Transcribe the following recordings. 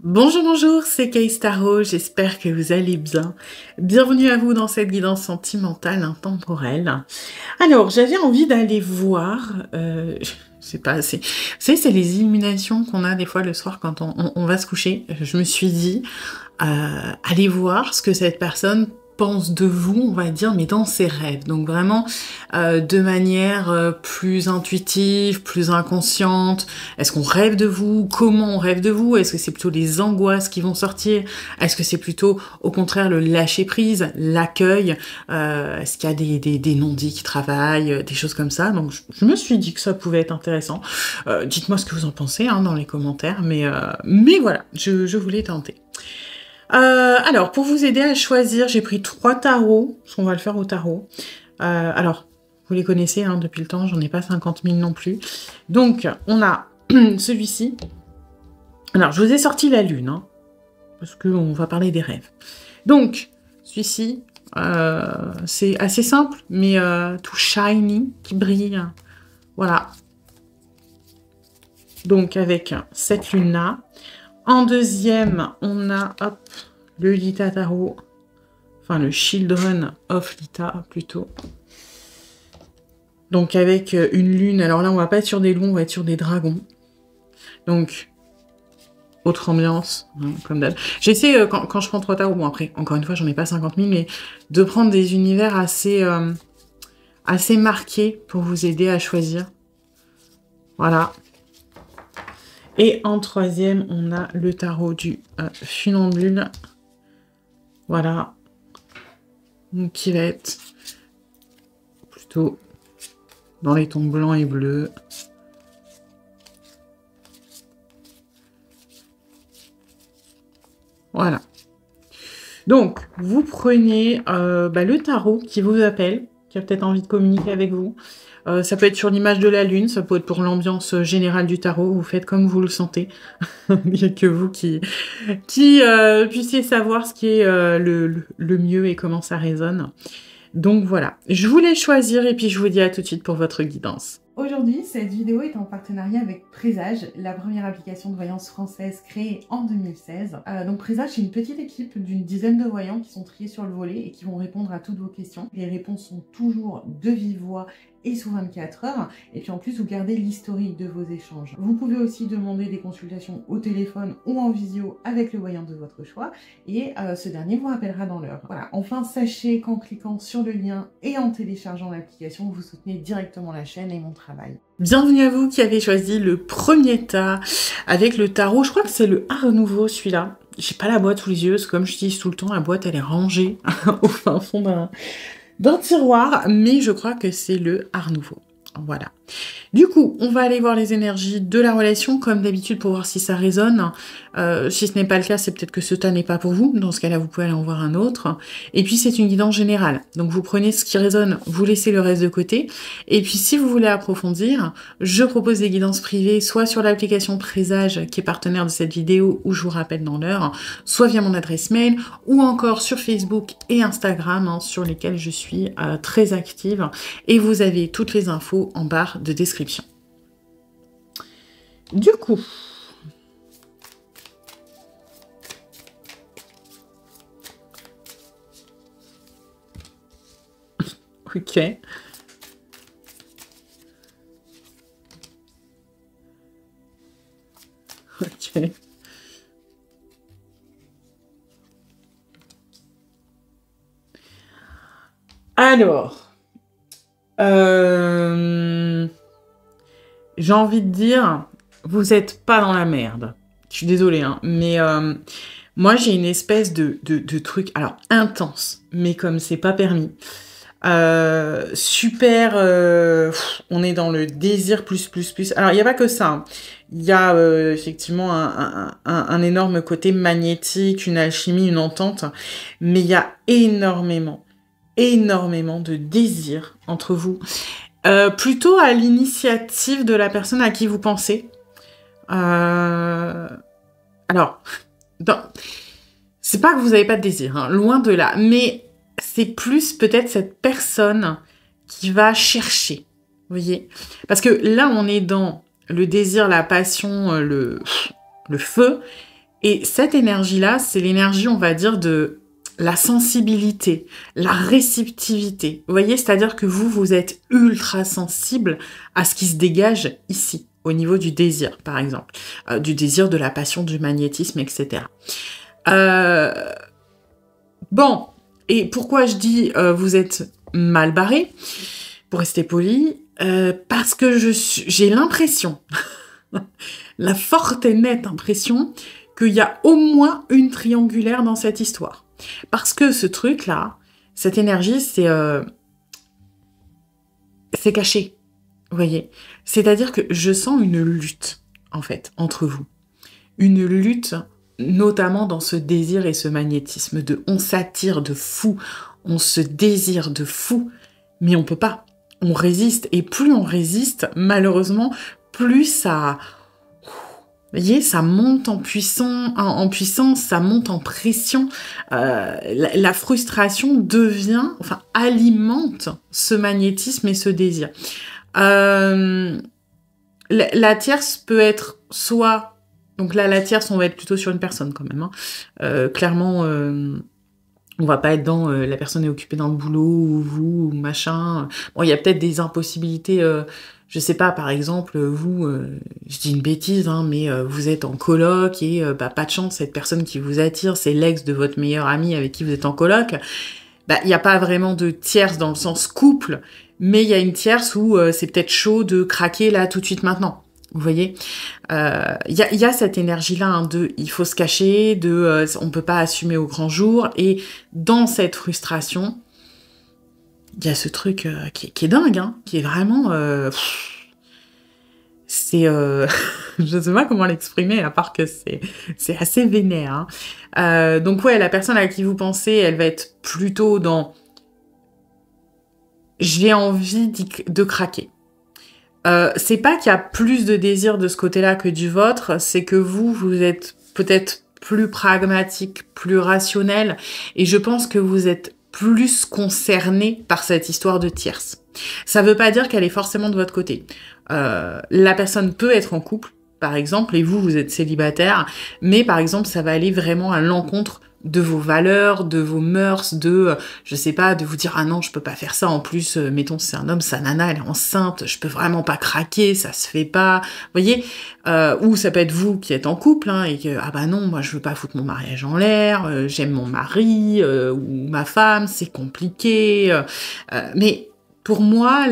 Bonjour, bonjour, c'est Kay Tarot, j'espère que vous allez bien. Bienvenue à vous dans cette guidance sentimentale intemporelle. Alors, j'avais envie d'aller voir, je sais pas, vous savez, c'est les illuminations qu'on a des fois le soir quand on va se coucher. Je me suis dit, allez voir ce que cette personne pense de vous, on va dire, mais dans ses rêves. Donc vraiment de manière plus intuitive, plus inconsciente. Est-ce qu'on rêve de vous? Comment on rêve de vous? Est-ce que c'est plutôt les angoisses qui vont sortir? Est-ce que c'est plutôt, au contraire, le lâcher-prise, l'accueil? Est-ce qu'il y a des non-dits qui travaillent, des choses comme ça? Donc je me suis dit que ça pouvait être intéressant. Dites-moi ce que vous en pensez dans les commentaires, mais voilà, je voulais tenter. Alors, pour vous aider à choisir, j'ai pris 3 tarots, parce qu'on va le faire au tarot. Alors, vous les connaissez depuis le temps, j'en ai pas 50 000 non plus. Donc, on a celui-ci. Alors, je vous ai sorti la lune, parce qu'on va parler des rêves. Donc, celui-ci, c'est assez simple, mais tout shiny, qui brille. Voilà. Donc, avec cette lune-là. En deuxième, on a, hop, le Lita Tarot, enfin le Children of Lita plutôt. Donc avec une lune, alors là on va pas être sur des loups, on va être sur des dragons. Donc, autre ambiance, comme d'hab. J'essaie, quand je prends 3 tarots, bon après, encore une fois, j'en ai pas 50 000, mais de prendre des univers assez marqués pour vous aider à choisir. Voilà. Et en troisième, on a le tarot du funambule. Voilà. Donc, qui va être plutôt dans les tons blancs et bleus. Voilà. Donc, vous prenez le tarot qui vous appelle, qui a peut-être envie de communiquer avec vous. Ça peut être sur l'image de la lune, ça peut être pour l'ambiance générale du tarot, vous faites comme vous le sentez. Il n'y a que vous qui puissiez savoir ce qui est le mieux et comment ça résonne. Donc voilà, je vous laisse choisir et puis je vous dis à tout de suite pour votre guidance. Aujourd'hui, cette vidéo est en partenariat avec Présage, la première application de voyance française créée en 2016. Donc Présage, c'est une petite équipe d'une dizaine de voyants qui sont triés sur le volet et qui vont répondre à toutes vos questions. Les réponses sont toujours de vive voix et sous 24 heures. Et puis en plus, vous gardez l'historique de vos échanges. Vous pouvez aussi demander des consultations au téléphone ou en visio avec le voyant de votre choix. Et ce dernier vous rappellera dans l'heure. Voilà. Enfin, sachez qu'en cliquant sur le lien et en téléchargeant l'application, vous soutenez directement la chaîne et mon travail. Bienvenue à vous qui avez choisi le premier tas avec le tarot. Je crois que c'est le Art Nouveau celui-là. J'ai pas la boîte sous les yeux, parce que comme je dis tout le temps, la boîte elle est rangée au fin fond d'un tiroir, mais je crois que c'est le Art Nouveau. Voilà. Du coup, on va aller voir les énergies de la relation, comme d'habitude, pour voir si ça résonne. Si ce n'est pas le cas, c'est peut-être que ce tas n'est pas pour vous. Dans ce cas-là, vous pouvez aller en voir un autre. Et puis, c'est une guidance générale. Donc, vous prenez ce qui résonne, vous laissez le reste de côté. Et puis, si vous voulez approfondir, je propose des guidances privées, soit sur l'application Présage, qui est partenaire de cette vidéo, où je vous rappelle dans l'heure, soit via mon adresse mail, ou encore sur Facebook et Instagram, sur lesquels je suis très active. Et vous avez toutes les infos en barre de description. Du coup, ok. Ok. Alors, j'ai envie de dire, vous êtes pas dans la merde. Je suis désolée, mais moi j'ai une espèce de truc, alors intense, mais comme c'est pas permis. Super, on est dans le désir plus. Alors il n'y a pas que ça. Il y a effectivement un énorme côté magnétique, une alchimie, une entente, mais il y a énormément de désir entre vous. Plutôt à l'initiative de la personne à qui vous pensez. Alors, c'est pas que vous n'avez pas de désir, loin de là, mais c'est plus peut-être cette personne qui va chercher, vous voyez? Parce que là, on est dans le désir, la passion, le feu, Et cette énergie-là, c'est l'énergie, on va dire, de la sensibilité, la réceptivité. Vous voyez, c'est-à-dire que vous êtes ultra sensible à ce qui se dégage ici, au niveau du désir, par exemple. Du désir, de la passion, du magnétisme, etc. Bon, et pourquoi je dis vous êtes mal barré, pour rester poli, parce que j'ai l'impression, la forte et nette impression, qu'il y a au moins une triangulaire dans cette histoire. Parce que ce truc-là, cette énergie, c'est caché, vous voyez. C'est-à-dire que je sens une lutte, en fait, entre vous. Une lutte, notamment dans ce désir et ce magnétisme de on s'attire de fou, on se désire de fou, mais on peut pas. On résiste, et plus on résiste, malheureusement, plus ça... Vous voyez, ça monte en puissance, ça monte en pression. La frustration devient, enfin, alimente ce magnétisme et ce désir. La tierce peut être soit... Donc là, la tierce, on va être plutôt sur une personne quand même. Hein. Clairement, on va pas être dans la personne est occupée dans le boulot, ou vous, ou machin. Bon, il y a peut-être des impossibilités... je sais pas, par exemple, vous, je dis une bêtise, hein, mais vous êtes en coloc et pas de chance, cette personne qui vous attire, c'est l'ex de votre meilleur ami avec qui vous êtes en coloc. Il n'y a pas vraiment de tierce dans le sens couple, mais il y a une tierce où c'est peut-être chaud de craquer là tout de suite maintenant. Vous voyez, y a cette énergie-là hein, de il faut se cacher, de on peut pas assumer au grand jour, et dans cette frustration, il y a ce truc qui est dingue, hein, qui est vraiment... c'est... je sais pas comment l'exprimer, à part que c'est assez vénère. Hein. Donc ouais, la personne à qui vous pensez, elle va être plutôt dans... J'ai envie de craquer. C'est pas qu'il y a plus de désir de ce côté-là que du vôtre, c'est que vous êtes peut-être plus pragmatique, plus rationnel, et je pense que vous êtes plus concerné par cette histoire de tierce. Ça veut pas dire qu'elle est forcément de votre côté. La personne peut être en couple, par exemple, et vous êtes célibataire, mais par exemple, ça va aller vraiment à l'encontre de vos valeurs, de vos mœurs, de, je sais pas, de vous dire « Ah non, je peux pas faire ça, en plus, mettons, c'est un homme, sa nana, elle est enceinte, je peux vraiment pas craquer, ça se fait pas. » Vous voyez, ou ça peut être vous qui êtes en couple, hein, et que « Ah bah non, moi je veux pas foutre mon mariage en l'air, j'aime mon mari, ou ma femme, c'est compliqué. » Mais pour moi,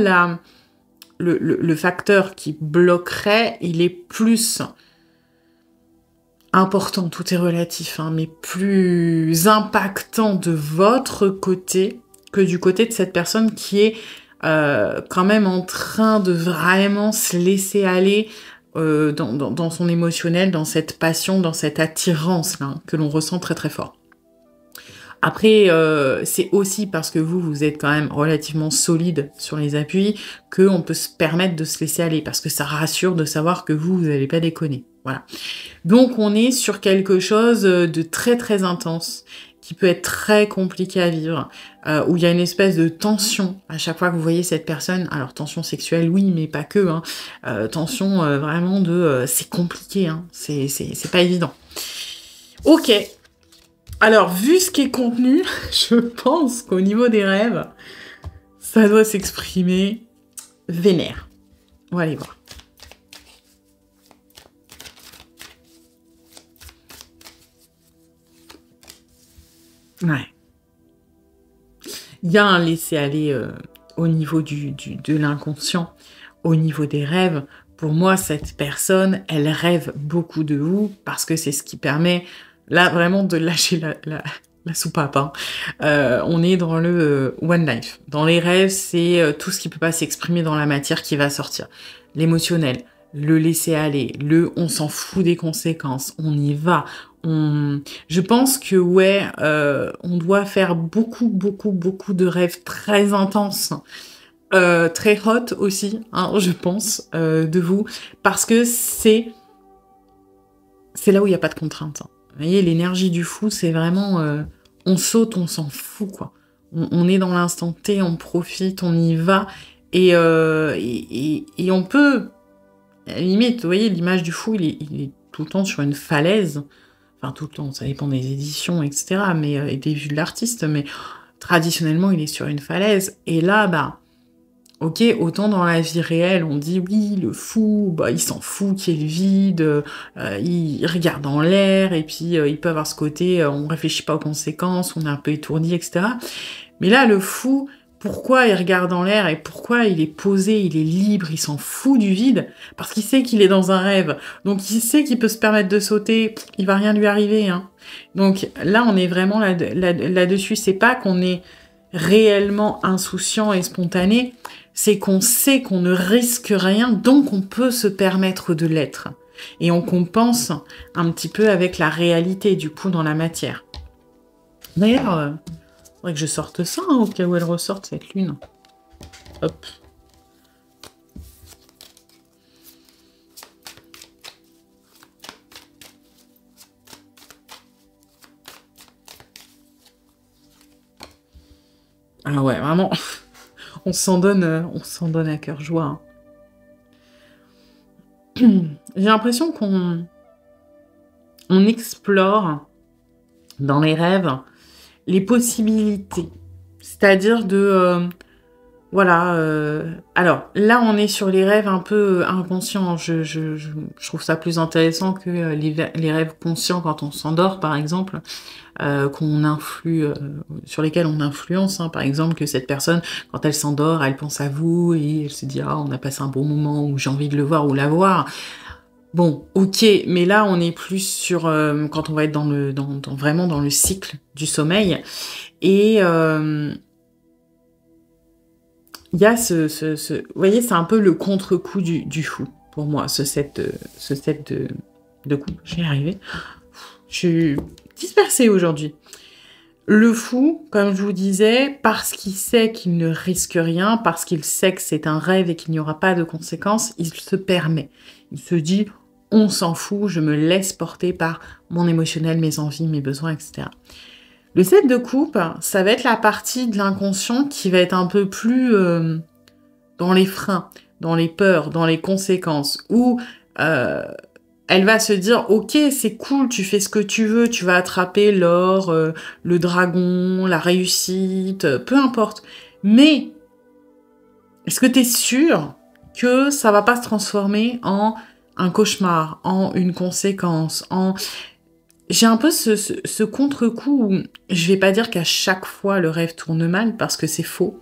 le facteur qui bloquerait, il est plus... important, tout est relatif, hein, mais plus impactant de votre côté que du côté de cette personne qui est quand même en train de vraiment se laisser aller dans son émotionnel, dans cette passion, dans cette attirance là, que l'on ressent très très fort. Après, c'est aussi parce que vous êtes quand même relativement solide sur les appuis qu'on peut se permettre de se laisser aller, parce que ça rassure de savoir que vous n'allez pas déconner. Voilà. Donc, on est sur quelque chose de très très intense, qui peut être très compliqué à vivre, où il y a une espèce de tension à chaque fois que vous voyez cette personne. Alors, tension sexuelle, oui, mais pas que. Hein. Tension vraiment de... c'est compliqué, hein. C'est pas évident. Ok. Alors, vu ce qui est contenu, je pense qu'au niveau des rêves, ça doit s'exprimer vénère. On va aller voir. Ouais. Il y a un laisser-aller au niveau de l'inconscient, au niveau des rêves. Pour moi, cette personne, elle rêve beaucoup de vous parce que c'est ce qui permet... Là, vraiment, de lâcher la soupape. Hein. On est dans le One Life. Dans les rêves, c'est tout ce qui peut pas s'exprimer dans la matière qui va sortir. L'émotionnel, le laisser aller, le on s'en fout des conséquences, on y va. Je pense que, ouais, on doit faire beaucoup de rêves très intenses. Très hot aussi, hein, je pense, de vous. Parce que c'est là où il n'y a pas de contrainte. Hein. Vous voyez, l'énergie du fou, c'est vraiment... on saute, on s'en fout, quoi. On est dans l'instant T, on profite, on y va. Et on peut... À la limite, vous voyez, l'image du fou, il est tout le temps sur une falaise. enfin tout le temps, ça dépend des éditions, etc., mais, et des vues de l'artiste, mais traditionnellement, il est sur une falaise. Et là, bah, ok, autant dans la vie réelle, on dit oui, le fou, bah, il s'en fout qu'il y ait le vide, il regarde en l'air, et puis il peut avoir ce côté, on réfléchit pas aux conséquences, on est un peu étourdi, etc. Mais là, le fou, pourquoi il regarde en l'air et pourquoi il est posé, il est libre, il s'en fout du vide? Parce qu'il sait qu'il est dans un rêve. Donc il sait qu'il peut se permettre de sauter, il va rien lui arriver. Hein. Donc là, on est vraiment là-dessus. C'est pas qu'on est réellement insouciant et spontané, c'est qu'on sait qu'on ne risque rien, donc on peut se permettre de l'être. Et on compense un petit peu avec la réalité, du coup, dans la matière. D'ailleurs... faudrait que je sorte ça, hein, au cas où elle ressorte, cette lune. Hop. Ah ouais, vraiment, on s'en donne à cœur joie. Hein. J'ai l'impression qu'on explore dans les rêves les possibilités. C'est-à-dire de... voilà. Alors, là, on est sur les rêves un peu inconscients. Je trouve ça plus intéressant que les rêves conscients quand on s'endort, par exemple, qu'on influe, sur lesquels on influence. Hein. Par exemple, que cette personne, quand elle s'endort, elle pense à vous et elle se dit « Ah, on a passé un bon moment » ou « J'ai envie de le voir ou la voir ». Bon, ok, mais là, on est plus sur... quand on va être vraiment dans le cycle du sommeil. Et... il y a vous voyez, c'est un peu le contre-coup du fou, pour moi, ce set de coups. Je vais y arriver. Je suis dispersée aujourd'hui. Le fou, comme je vous disais, parce qu'il sait qu'il ne risque rien, parce qu'il sait que c'est un rêve et qu'il n'y aura pas de conséquences, il se permet. Il se dit, on s'en fout, je me laisse porter par mon émotionnel, mes envies, mes besoins, etc. Le set de coupe, ça va être la partie de l'inconscient qui va être un peu plus dans les freins, dans les peurs, dans les conséquences, où elle va se dire « Ok, c'est cool, tu fais ce que tu veux, tu vas attraper l'or, le dragon, la réussite, peu importe. Mais est-ce que tu es sûr que ça va pas se transformer en un cauchemar, en une conséquence, en... » J'ai un peu ce contre-coup où je vais pas dire qu'à chaque fois le rêve tourne mal parce que c'est faux,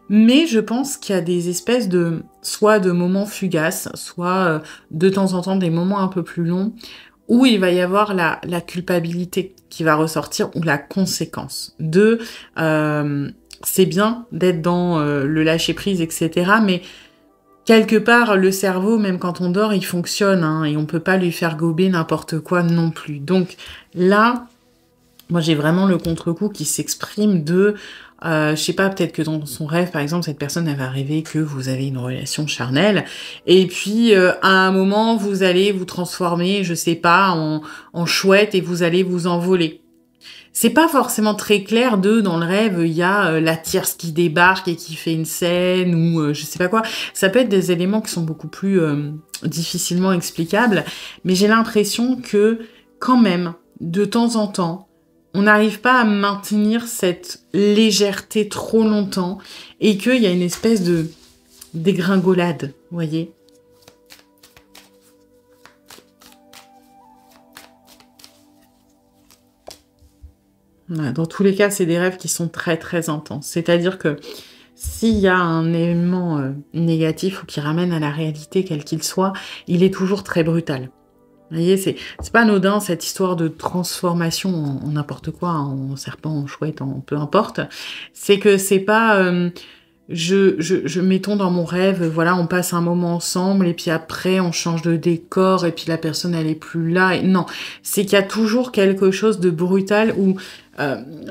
mais je pense qu'il y a des espèces de soit de moments fugaces, soit de temps en temps des moments un peu plus longs où il va y avoir la culpabilité qui va ressortir ou la conséquence de c'est bien d'être dans le lâcher prise, etc. Mais quelque part, le cerveau, même quand on dort, il fonctionne, hein, et on peut pas lui faire gober n'importe quoi non plus. Donc là, moi j'ai vraiment le contre-coup qui s'exprime de, je sais pas, peut-être que dans son rêve, par exemple, cette personne, elle va rêver que vous avez une relation charnelle, et puis à un moment, vous allez vous transformer, je sais pas, en chouette, et vous allez vous envoler. C'est pas forcément très clair dans le rêve, il y a la tierce qui débarque et qui fait une scène, ou je sais pas quoi. Ça peut être des éléments qui sont beaucoup plus difficilement explicables, mais j'ai l'impression que, quand même, de temps en temps, on n'arrive pas à maintenir cette légèreté trop longtemps, et qu'il y a une espèce de dégringolade, vous voyez. Dans tous les cas, c'est des rêves qui sont très très intenses. C'est-à-dire que s'il y a un élément négatif ou qui ramène à la réalité, quel qu'il soit, il est toujours très brutal. Vous voyez, c'est pas anodin cette histoire de transformation en n'importe quoi, en serpent, en chouette, en peu importe. C'est que c'est pas... mettons dans mon rêve, voilà, on passe un moment ensemble et puis après on change de décor et puis la personne elle est plus là. Et non, c'est qu'il y a toujours quelque chose de brutal où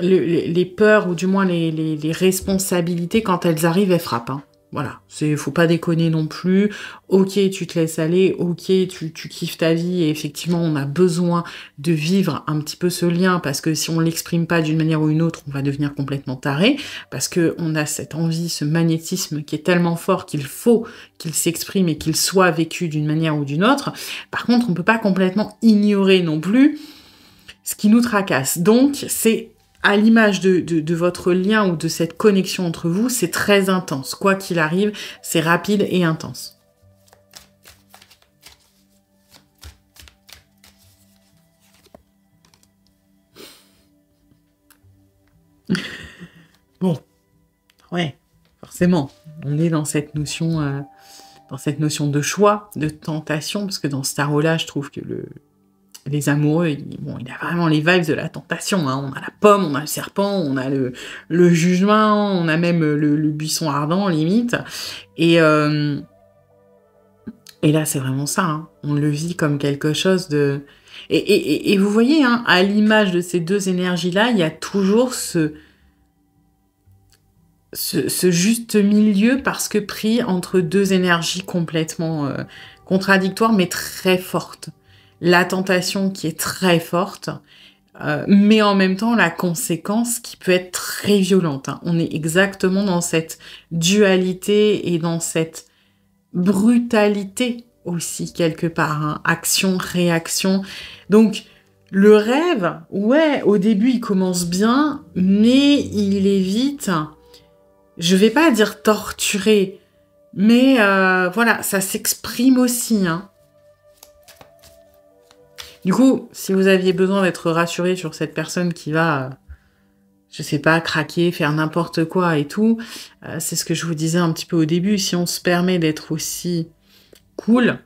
les peurs ou du moins les responsabilités quand elles arrivent, elles frappent. Hein. Voilà, faut pas déconner non plus. Ok, tu te laisses aller, ok, tu kiffes ta vie et effectivement on a besoin de vivre un petit peu ce lien parce que si on l'exprime pas d'une manière ou une autre, on va devenir complètement taré parce que on a cette envie, ce magnétisme qui est tellement fort qu'il faut qu'il s'exprime et qu'il soit vécu d'une manière ou d'une autre. Par contre, on peut pas complètement ignorer non plus ce qui nous tracasse. Donc, c'est à l'image de votre lien ou de cette connexion entre vous, c'est très intense. Quoi qu'il arrive, c'est rapide et intense. Bon, ouais, forcément, on est dans cette notion de choix, de tentation, parce que dans ce tarot-là, je trouve que les amoureux, il a vraiment les vibes de la tentation. Hein. On a la pomme, on a le serpent, on a le jugement, on a même le buisson ardent, limite. Et là, c'est vraiment ça. Hein. On le vit comme quelque chose de... Et vous voyez, hein, à l'image de ces deux énergies-là, il y a toujours ce juste milieu, parce que pris entre deux énergies complètement contradictoires, mais très fortes. La tentation qui est très forte, mais en même temps la conséquence qui peut être très violente. Hein. On est exactement dans cette dualité et dans cette brutalité aussi, quelque part. Hein. Action, réaction. Donc, le rêve, ouais, au début, il commence bien, mais il est vite... Je vais pas dire torturé, mais voilà, ça s'exprime aussi. Hein. Du coup, si vous aviez besoin d'être rassuré sur cette personne qui va, je sais pas, craquer, faire n'importe quoi et tout, c'est ce que je vous disais un petit peu au début, si on se permet d'être aussi cool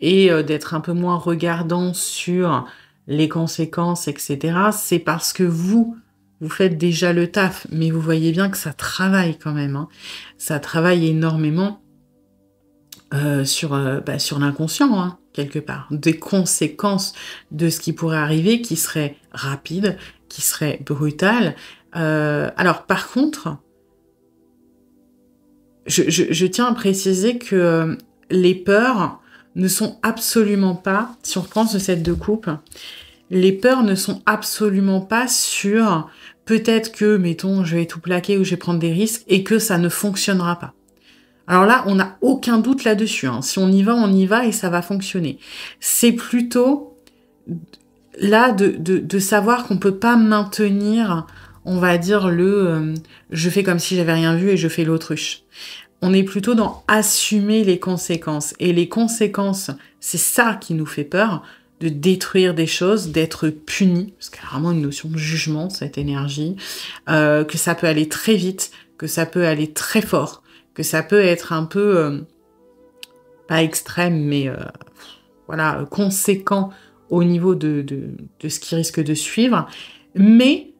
et d'être un peu moins regardant sur les conséquences, etc., c'est parce que vous faites déjà le taf, mais vous voyez bien que ça travaille quand même. Hein. Ça travaille énormément sur l'inconscient, hein, quelque part. Des conséquences de ce qui pourrait arriver qui seraient rapides, qui seraient brutales. Alors, par contre, je tiens à préciser que les peurs ne sont absolument pas, si on reprend ce set de coupe, les peurs ne sont absolument pas sur peut-être que, mettons, je vais tout plaquer ou je vais prendre des risques et que ça ne fonctionnera pas. Alors là, on n'a aucun doute là-dessus. Hein. Si on y va et ça va fonctionner. C'est plutôt là de savoir qu'on peut pas maintenir, on va dire, je fais comme si j'avais rien vu et je fais l'autruche. On est plutôt dans assumer les conséquences. Et les conséquences, c'est ça qui nous fait peur, de détruire des choses, d'être puni, parce qu'il y a vraiment une notion de jugement, cette énergie, que ça peut aller très vite, que ça peut aller très fort, que ça peut être un peu, pas extrême, mais voilà, conséquent au niveau de ce qui risque de suivre, mais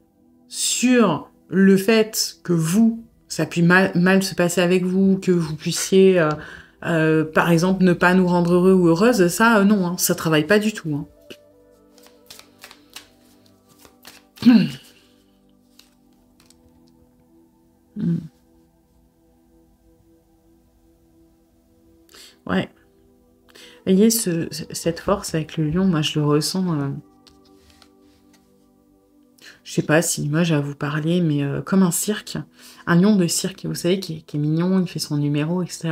sur le fait que ça puisse mal se passer avec vous, que vous puissiez, par exemple, ne pas nous rendre heureux ou heureuses, ça, non, hein, ça travaille pas du tout. Hein. Ouais. Vous voyez, cette force avec le lion, moi, je le ressens... je sais pas si l'image à vous parler, mais comme un cirque. Un lion de cirque, vous savez, qui est mignon, il fait son numéro, etc.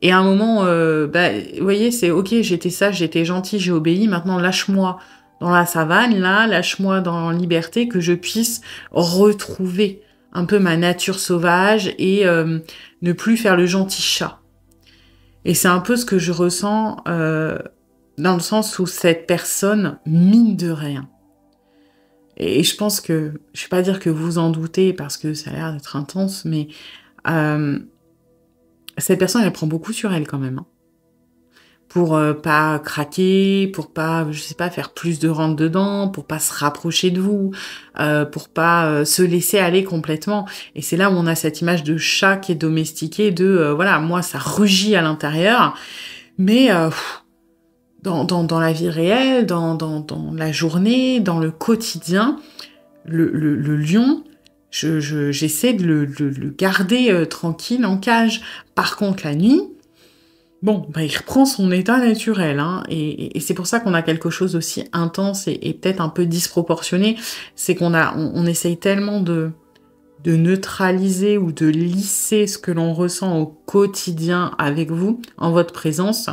Et à un moment, vous voyez, c'est ok, j'étais sage, j'étais gentil, j'ai obéi, maintenant lâche-moi dans la savane, là, lâche-moi dans la liberté, que je puisse retrouver un peu ma nature sauvage et ne plus faire le gentil chat. Et c'est un peu ce que je ressens dans le sens où cette personne, mine de rien. Et je pense que, je vais pas dire que vous en doutez parce que ça a l'air d'être intense, mais cette personne, elle prend beaucoup sur elle quand même. Hein. Pour pas craquer, pour pas, je sais pas, faire plus de rentre dedans, pour pas se rapprocher de vous, pour pas se laisser aller complètement. Et c'est là où on a cette image de chat qui est domestiqué, voilà, moi ça rugit à l'intérieur, mais dans la vie réelle, dans la journée, dans le quotidien, le lion, j'essaie de le garder tranquille en cage. Par contre, la nuit, bon, il reprend son état naturel, hein, et c'est pour ça qu'on a quelque chose aussi intense et peut-être un peu disproportionné, c'est qu'on essaye tellement de de neutraliser ou de lisser ce que l'on ressent au quotidien avec vous, en votre présence,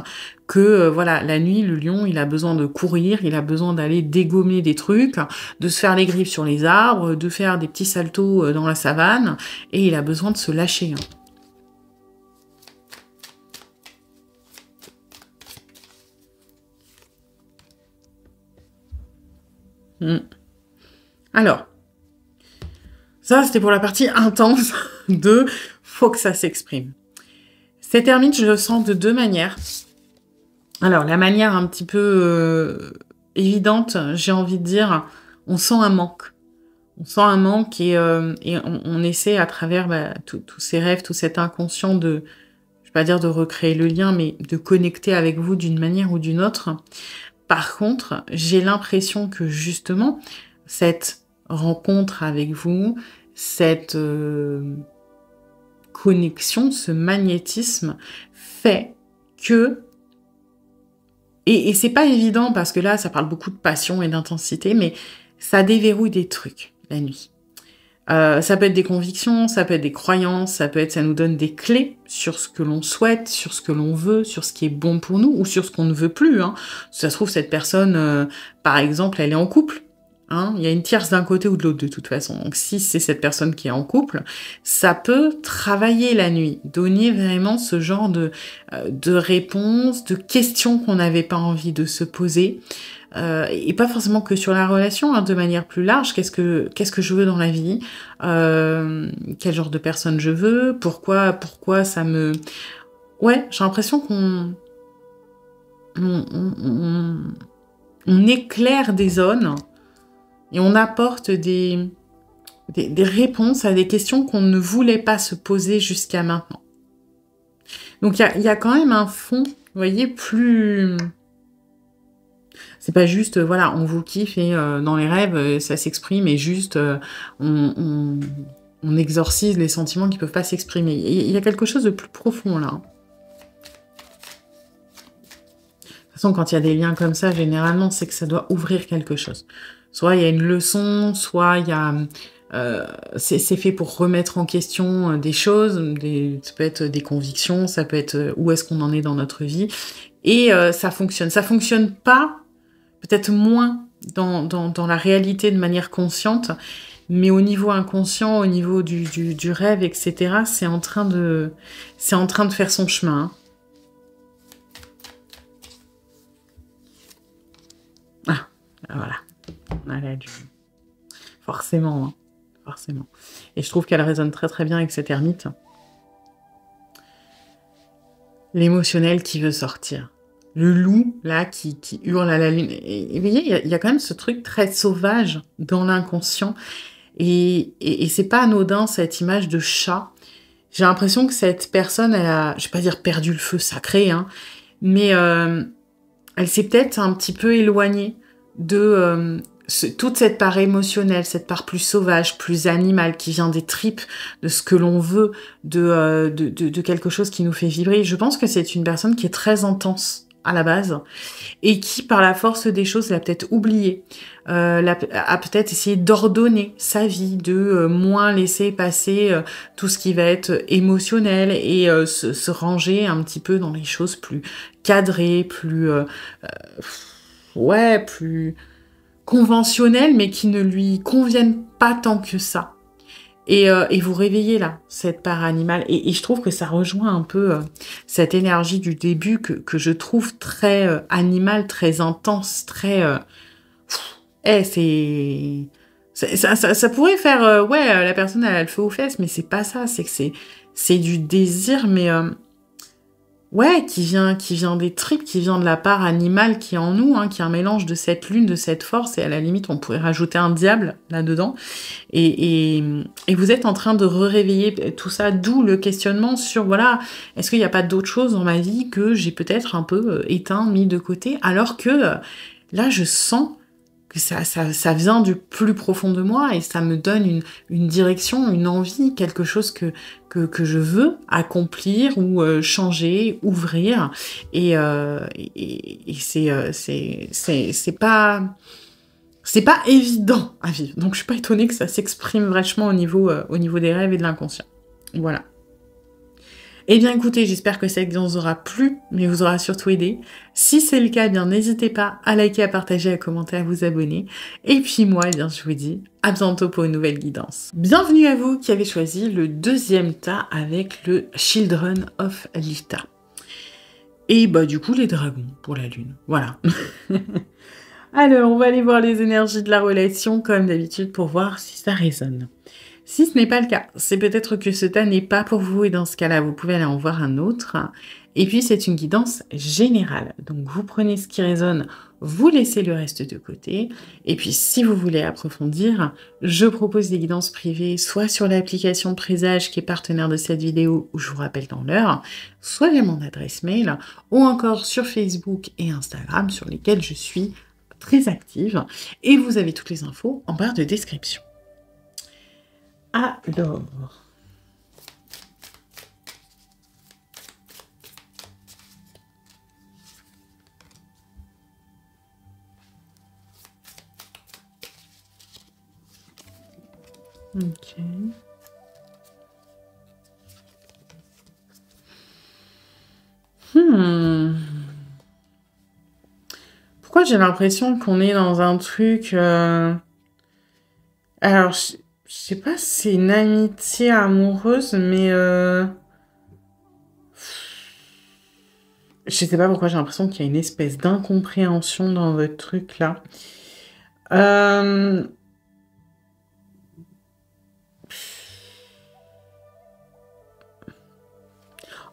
que voilà, la nuit, le lion, il a besoin de courir, il a besoin d'aller dégommer des trucs, de se faire les griffes sur les arbres, de faire des petits saltos dans la savane, et il a besoin de se lâcher. Alors, ça, c'était pour la partie intense de « faut que ça s'exprime ». Cette ermite, je le sens de deux manières. Alors, la manière un petit peu évidente, j'ai envie de dire, on sent un manque. On sent un manque et on essaie à travers tous ces rêves, tout cet inconscient de, je vais pas dire de recréer le lien, mais de connecter avec vous d'une manière ou d'une autre. Par contre, j'ai l'impression que justement, cette rencontre avec vous, cette connexion, ce magnétisme fait que... Et c'est pas évident parce que là, ça parle beaucoup de passion et d'intensité, mais ça déverrouille des trucs la nuit. Ça peut être des convictions, ça peut être des croyances, ça nous donne des clés sur ce que l'on souhaite, sur ce que l'on veut, sur ce qui est bon pour nous ou sur ce qu'on ne veut plus. Hein. Ça se trouve, cette personne, par exemple, elle est en couple. Hein, il y a une tierce d'un côté ou de l'autre de toute façon. Donc si c'est cette personne qui est en couple, ça peut travailler la nuit, donner vraiment ce genre de réponses, de questions qu'on n'avait pas envie de se poser. Et pas forcément que sur la relation, hein, de manière plus large. Qu'est-ce que je veux dans la vie, quel genre de personne je veux, pourquoi ça me... Ouais, j'ai l'impression qu'on éclaire des zones et on apporte des réponses à des questions qu'on ne voulait pas se poser jusqu'à maintenant. Donc il y a quand même un fond, vous voyez, plus... C'est pas juste, voilà, on vous kiffe et dans les rêves, ça s'exprime et juste, on exorcise les sentiments qui peuvent pas s'exprimer. Il y a quelque chose de plus profond, là. De toute façon, quand il y a des liens comme ça, généralement, c'est que ça doit ouvrir quelque chose. Soit il y a une leçon, soit il y a... c'est fait pour remettre en question des choses, ça peut être des convictions, ça peut être où est-ce qu'on en est dans notre vie, et ça fonctionne. Ça fonctionne pas, peut-être moins dans la réalité de manière consciente, mais au niveau inconscient, au niveau du rêve, etc., c'est en train de faire son chemin. Hein. Ah, voilà. On a la lune. Forcément, hein. Forcément. Et je trouve qu'elle résonne très très bien avec cette ermite. L'émotionnel qui veut sortir. Le loup, là, qui hurle à la lune. Et vous voyez, il y a quand même ce truc très sauvage dans l'inconscient. Et c'est pas anodin, cette image de chat. J'ai l'impression que cette personne, elle a, je vais pas dire perdu le feu sacré, hein, mais elle s'est peut-être un petit peu éloignée de toute cette part émotionnelle, cette part plus sauvage, plus animale, qui vient des tripes, de ce que l'on veut, de quelque chose qui nous fait vibrer. Je pense que c'est une personne qui est très intense à la base, et qui, par la force des choses, l'a peut-être oublié, a peut-être essayé d'ordonner sa vie, de moins laisser passer tout ce qui va être émotionnel, et se ranger un petit peu dans les choses plus cadrées, plus... ouais, plus conventionnelles, mais qui ne lui conviennent pas tant que ça. Et vous réveillez là, cette part animale. Et je trouve que ça rejoint un peu cette énergie du début que je trouve très animale, très intense, très... ça pourrait faire... ouais, la personne elle a le feu aux fesses, mais c'est pas ça. C'est que c'est du désir, mais... ouais, qui vient des tripes, qui vient de la part animale qui est en nous, hein, qui est un mélange de cette lune, de cette force, et à la limite, on pourrait rajouter un diable là-dedans. Et vous êtes en train de réveiller tout ça, d'où le questionnement sur, voilà, est-ce qu'il n'y a pas d'autres choses dans ma vie que j'ai peut-être un peu éteint, mis de côté, alors que là, je sens que ça vient du plus profond de moi et ça me donne une direction, une envie, quelque chose que je veux accomplir ou changer, ouvrir. Et c'est pas c'est pas évident à vivre. Donc, je suis pas étonnée que ça s'exprime vachement au niveau des rêves et de l'inconscient. Voilà. Eh bien, écoutez, j'espère que cette guidance vous aura plu, mais vous aura surtout aidé. Si c'est le cas, eh bien, n'hésitez pas à liker, à partager, à commenter, à vous abonner. Et puis moi, eh bien, je vous dis à bientôt pour une nouvelle guidance. Bienvenue à vous qui avez choisi le deuxième tas avec le Children of Lita. Et bah, du coup, les dragons pour la lune. Voilà. Alors, on va aller voir les énergies de la relation, comme d'habitude, pour voir si ça résonne. Si ce n'est pas le cas, c'est peut-être que ce tas n'est pas pour vous, et dans ce cas-là, vous pouvez aller en voir un autre. Et puis, c'est une guidance générale. Donc, vous prenez ce qui résonne, vous laissez le reste de côté. Et puis, si vous voulez approfondir, je propose des guidances privées, soit sur l'application Présage, qui est partenaire de cette vidéo, où je vous rappelle dans l'heure, soit via mon adresse mail, ou encore sur Facebook et Instagram, sur lesquels je suis très active. Et vous avez toutes les infos en barre de description. Alors, ok. Pourquoi j'ai l'impression qu'on est dans un truc... Alors, je sais pas si c'est une amitié amoureuse, mais... Je sais pas pourquoi j'ai l'impression qu'il y a une espèce d'incompréhension dans votre truc, là.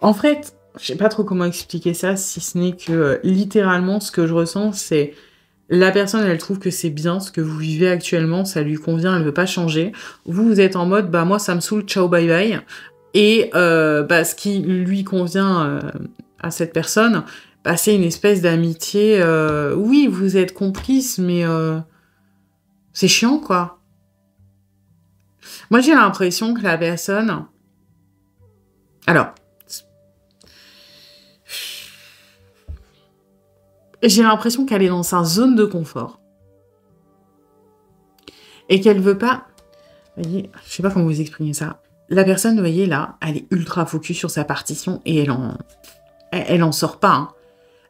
En fait, je sais pas trop comment expliquer ça, si ce n'est que littéralement, ce que je ressens, c'est la personne, elle trouve que c'est bien ce que vous vivez actuellement, ça lui convient, elle veut pas changer. Vous êtes en mode, bah moi ça me saoule, ciao, bye bye. Et bah, ce qui lui convient à cette personne, bah, c'est une espèce d'amitié. Oui, vous êtes complices, mais c'est chiant, quoi. Moi, j'ai l'impression que la personne... Alors... J'ai l'impression qu'elle est dans sa zone de confort. Et qu'elle veut pas... Vous voyez, je sais pas comment vous exprimer ça. La personne, vous voyez, là, elle est ultra focus sur sa partition et elle en sort pas. Hein.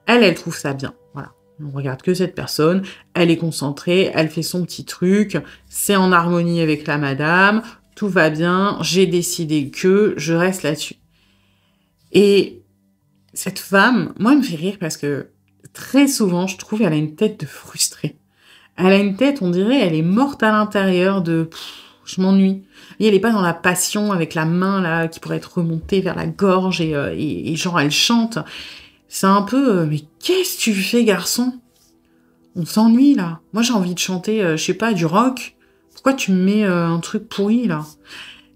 Elle trouve ça bien. Voilà. On regarde que cette personne. Elle est concentrée. Elle fait son petit truc. C'est en harmonie avec la madame. Tout va bien. J'ai décidé que je reste là-dessus. Et cette femme, moi, elle me fait rire parce que très souvent, je trouve, elle a une tête de frustrée. Elle a une tête, on dirait, elle est morte à l'intérieur de... je m'ennuie. Et elle n'est pas dans la passion avec la main, là, qui pourrait être remontée vers la gorge et genre, elle chante. C'est un peu... mais qu'est-ce que tu fais, garçon? On s'ennuie, là. Moi, j'ai envie de chanter, je sais pas, du rock. Pourquoi tu me mets un truc pourri, là?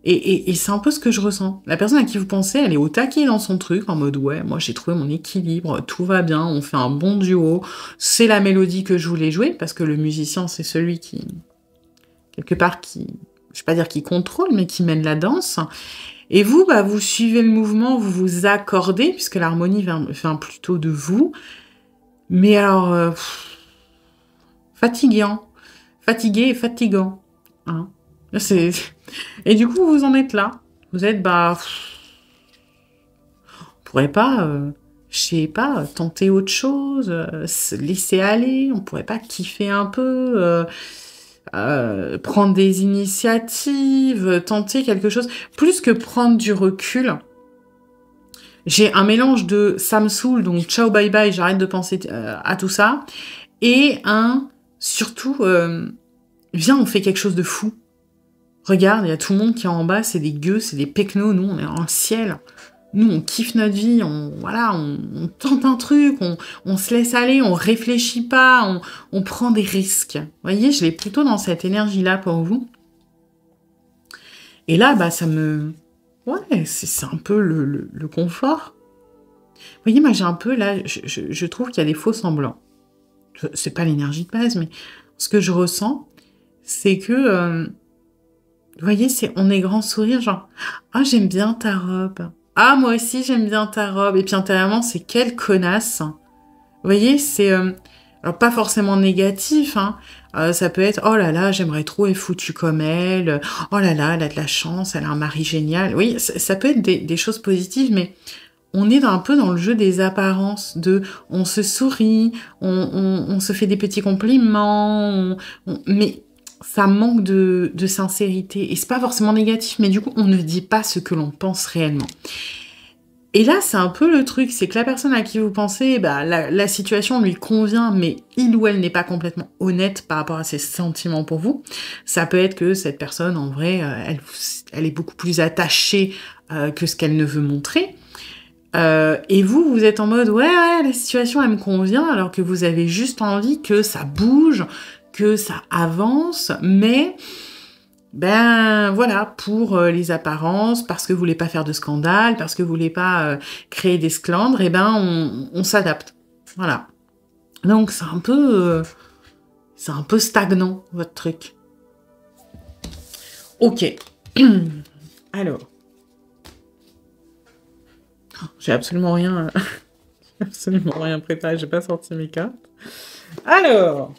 Et c'est un peu ce que je ressens. La personne à qui vous pensez, elle est au taquet dans son truc, en mode, ouais, moi j'ai trouvé mon équilibre, tout va bien, on fait un bon duo, c'est la mélodie que je voulais jouer, parce que le musicien, c'est celui qui, quelque part, qui, je vais pas dire qui contrôle, mais qui mène la danse. Et vous, bah, vous suivez le mouvement, vous vous accordez, puisque l'harmonie vient plutôt de vous. Mais alors, fatigant. Fatigué et fatigant. Hein. Et du coup, vous en êtes là. Vous êtes, bah... on pourrait pas, je sais pas, tenter autre chose, se laisser aller, on pourrait pas kiffer un peu, prendre des initiatives, tenter quelque chose. Plus que prendre du recul, j'ai un mélange de ça me saoule, donc ciao, bye bye, j'arrête de penser à tout ça, et surtout, viens, on fait quelque chose de fou. Regarde, il y a tout le monde qui est en bas, c'est des gueux, c'est des pecnos, nous on est dans le ciel. Nous on kiffe notre vie, on tente un truc, on se laisse aller, on réfléchit pas, on prend des risques. Vous voyez, je l'ai plutôt dans cette énergie-là pour vous. Et là, bah ça me... Ouais, c'est un peu le confort. Vous voyez, moi j'ai un peu là, je trouve qu'il y a des faux semblants. C'est pas l'énergie de base, mais ce que je ressens, c'est que... vous voyez, on est grand sourire, genre « Ah, j'aime bien ta robe. Ah, moi aussi, j'aime bien ta robe. » Et puis intérieurement, c'est quelle connasse. Vous voyez, c'est... alors, pas forcément négatif, hein. Ça peut être, oh là là, j'aimerais trop être foutue comme elle. Oh là là, elle a de la chance, elle a un mari génial. Oui, ça peut être des choses positives, mais on est un peu dans le jeu des apparences, on se sourit, on se fait des petits compliments, mais ça manque de sincérité. Et c'est pas forcément négatif, mais du coup, on ne dit pas ce que l'on pense réellement. Et là, c'est un peu le truc, c'est que la personne à qui vous pensez, bah, la situation lui convient, mais il ou elle n'est pas complètement honnête par rapport à ses sentiments pour vous. Ça peut être que cette personne, en vrai, elle est beaucoup plus attachée que ce qu'elle ne veut montrer. Et vous êtes en mode, ouais, la situation, elle me convient, alors que vous avez juste envie que ça bouge, que ça avance, mais... Ben voilà, pour les apparences, parce que vous voulez pas faire de scandale, parce que vous voulez pas créer des sclandres, et ben on s'adapte. Voilà. Donc c'est un peu stagnant votre truc. Ok. Alors, j'ai absolument rien, absolument rien préparé. J'ai pas sorti mes cartes. Alors,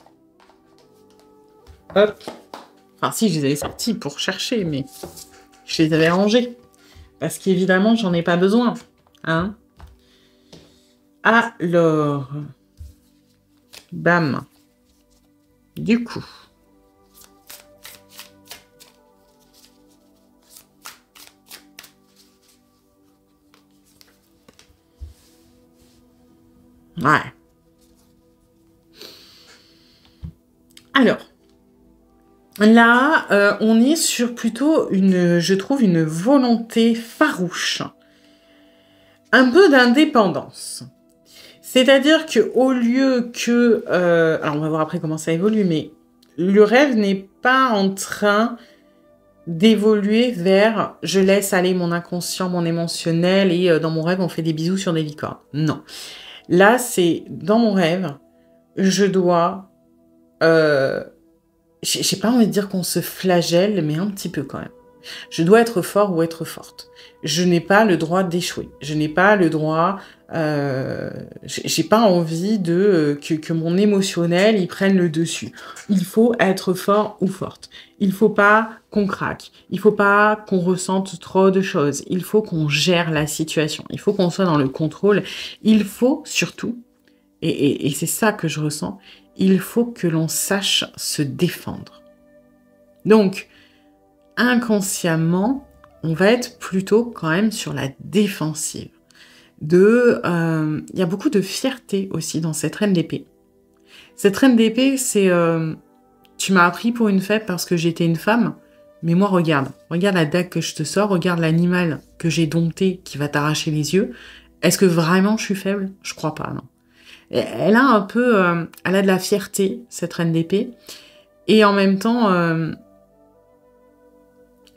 hop. Enfin, si, je les avais sortis pour chercher, mais je les avais rangés. Parce qu'évidemment, j'en ai pas besoin. Hein? Alors... Bam. Du coup... Ouais. Alors... Là, on est sur plutôt je trouve, une volonté farouche. Un peu d'indépendance. C'est-à-dire que au lieu que... alors, on va voir après comment ça évolue, mais le rêve n'est pas en train d'évoluer vers « je laisse aller mon inconscient, mon émotionnel, et dans mon rêve, on fait des bisous sur des licornes ». Non. Là, c'est dans mon rêve, je dois... j'ai pas envie de dire qu'on se flagelle, mais un petit peu quand même. Je dois être fort ou être forte. Je n'ai pas le droit d'échouer. Je n'ai pas le droit... j'ai pas envie que mon émotionnel il prenne le dessus. Il faut être fort ou forte. Il faut pas qu'on craque. Il faut pas qu'on ressente trop de choses. Il faut qu'on gère la situation. Il faut qu'on soit dans le contrôle. Il faut surtout, et c'est ça que je ressens, il faut que l'on sache se défendre. Donc, inconsciemment, on va être plutôt quand même sur la défensive. Il y a beaucoup de fierté aussi dans cette reine d'épée. Cette reine d'épée, c'est... tu m'as appris pour une faible parce que j'étais une femme, mais moi, regarde la dague que je te sors, regarde l'animal que j'ai dompté qui va t'arracher les yeux. Est-ce que vraiment je suis faible? Je crois pas, non. Elle a un peu... elle a de la fierté, cette reine d'épée. Et en même temps,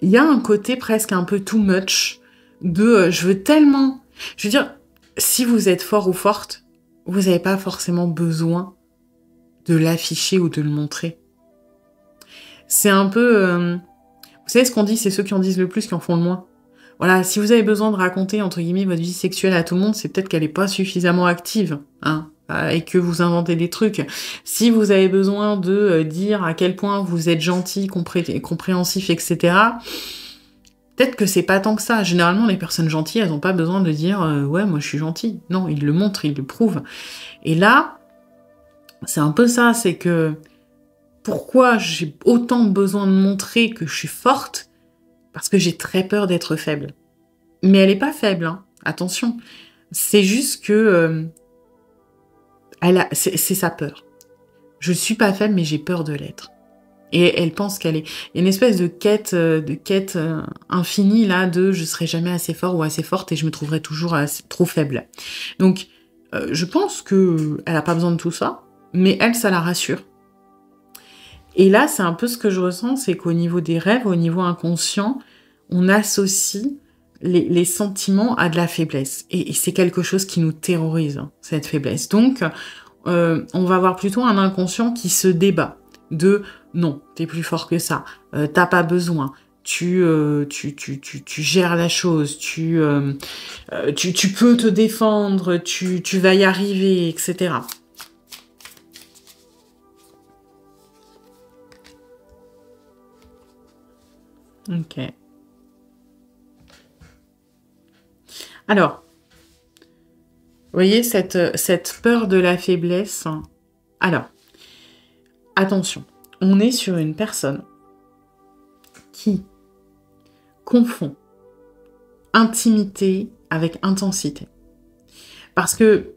il y a un côté presque un peu too much de je veux tellement... Je veux dire, si vous êtes fort ou forte, vous n'avez pas forcément besoin de l'afficher ou de le montrer. C'est un peu... vous savez ce qu'on dit, c'est ceux qui en disent le plus qui en font le moins. Voilà, si vous avez besoin de raconter, entre guillemets, votre vie sexuelle à tout le monde, c'est peut-être qu'elle n'est pas suffisamment active, hein, et que vous inventez des trucs. Si vous avez besoin de dire à quel point vous êtes gentil, compréhensif, etc., peut-être que c'est pas tant que ça. Généralement, les personnes gentilles, elles n'ont pas besoin de dire « ouais, moi je suis gentil ». Non, ils le montrent, ils le prouvent. Et là, c'est un peu ça, c'est que pourquoi j'ai autant besoin de montrer que je suis forte? Parce que j'ai très peur d'être faible. Mais elle est pas faible, hein. Attention. C'est juste que c'est sa peur. Je suis pas faible, mais j'ai peur de l'être. Et elle pense qu'elle est... Il y a une espèce de quête infinie, là, de je serai jamais assez fort ou assez forte et je me trouverai toujours trop faible. Donc, je pense que elle a pas besoin de tout ça, mais elle, ça la rassure. Et là, c'est un peu ce que je ressens, c'est qu'au niveau des rêves, au niveau inconscient, on associe les sentiments à de la faiblesse. Et c'est quelque chose qui nous terrorise, hein, cette faiblesse. Donc, on va avoir plutôt un inconscient qui se débat de « non, t'es plus fort que ça, t'as pas besoin, tu gères la chose, tu peux te défendre, tu vas y arriver, etc. » Ok. Alors, vous voyez, cette peur de la faiblesse. Alors, attention, on est sur une personne qui confond intimité avec intensité. Parce que,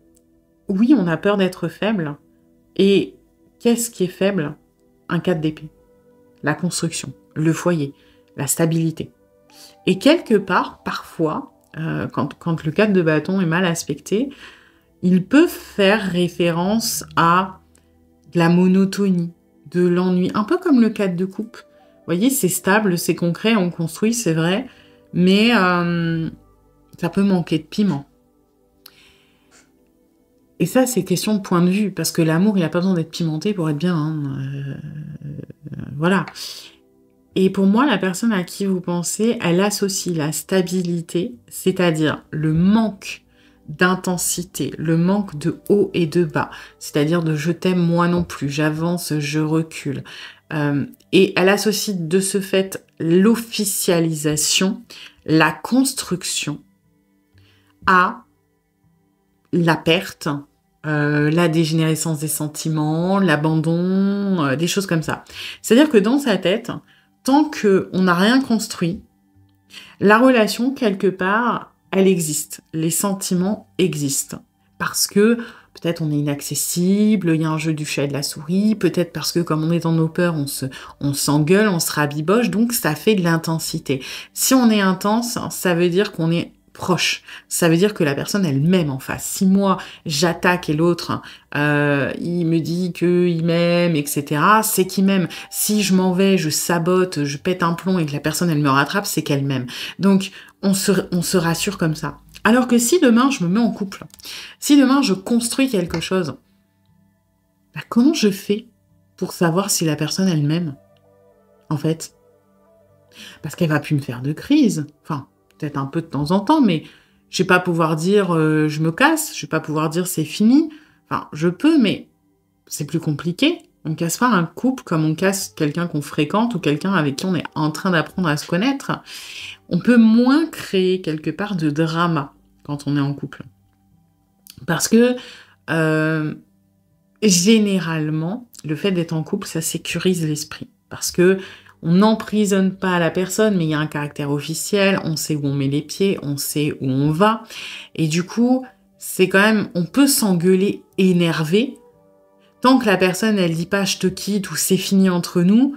oui, on a peur d'être faible. Et qu'est-ce qui est faible? Un cadre d'épée. La construction, le foyer, la stabilité. Et quelque part, parfois, quand le cadre de bâton est mal aspecté, il peut faire référence à de la monotonie, de l'ennui, un peu comme le cadre de coupe. Vous voyez, c'est stable, c'est concret, on construit, c'est vrai, mais ça peut manquer de piment. Et ça, c'est question de point de vue, parce que l'amour, il n'a pas besoin d'être pimenté pour être bien. Hein. Voilà. Et pour moi, la personne à qui vous pensez, elle associe la stabilité, c'est-à-dire le manque d'intensité, le manque de haut et de bas, c'est-à-dire de je t'aime moi non plus, j'avance, je recule. Et elle associe de ce fait l'officialisation, la construction à la perte, la dégénérescence des sentiments, l'abandon, des choses comme ça. C'est-à-dire que dans sa tête, tant qu'on n'a rien construit, la relation, quelque part, elle existe. Les sentiments existent. Parce que peut-être on est inaccessible, il y a un jeu du chat et de la souris, peut-être parce que comme on est dans nos peurs, on s'engueule, on se rabiboche, donc ça fait de l'intensité. Si on est intense, ça veut dire qu'on est proche. Ça veut dire que la personne, elle m'aime en face. Si moi, j'attaque et l'autre, il me dit qu'il m'aime, etc., c'est qu'il m'aime. Si je m'en vais, je sabote, je pète un plomb et que la personne, elle me rattrape, c'est qu'elle m'aime. Donc, on se rassure comme ça. Alors que si demain, je me mets en couple, si demain, je construis quelque chose, bah, comment je fais pour savoir si la personne, elle m'aime, en fait? Parce qu'elle va plus me faire de crise. Enfin, peut-être un peu de temps en temps, mais je vais pas pouvoir dire je me casse, je vais pas pouvoir dire c'est fini. Enfin, je peux, mais c'est plus compliqué. On casse pas un couple comme on casse quelqu'un qu'on fréquente ou quelqu'un avec qui on est en train d'apprendre à se connaître. On peut moins créer quelque part de drama quand on est en couple. Parce que généralement, le fait d'être en couple, ça sécurise l'esprit. Parce que on n'emprisonne pas la personne, mais il y a un caractère officiel, on sait où on met les pieds, on sait où on va. Et du coup, c'est quand même, on peut s'engueuler énervé. Tant que la personne, elle dit pas je te quitte ou c'est fini entre nous,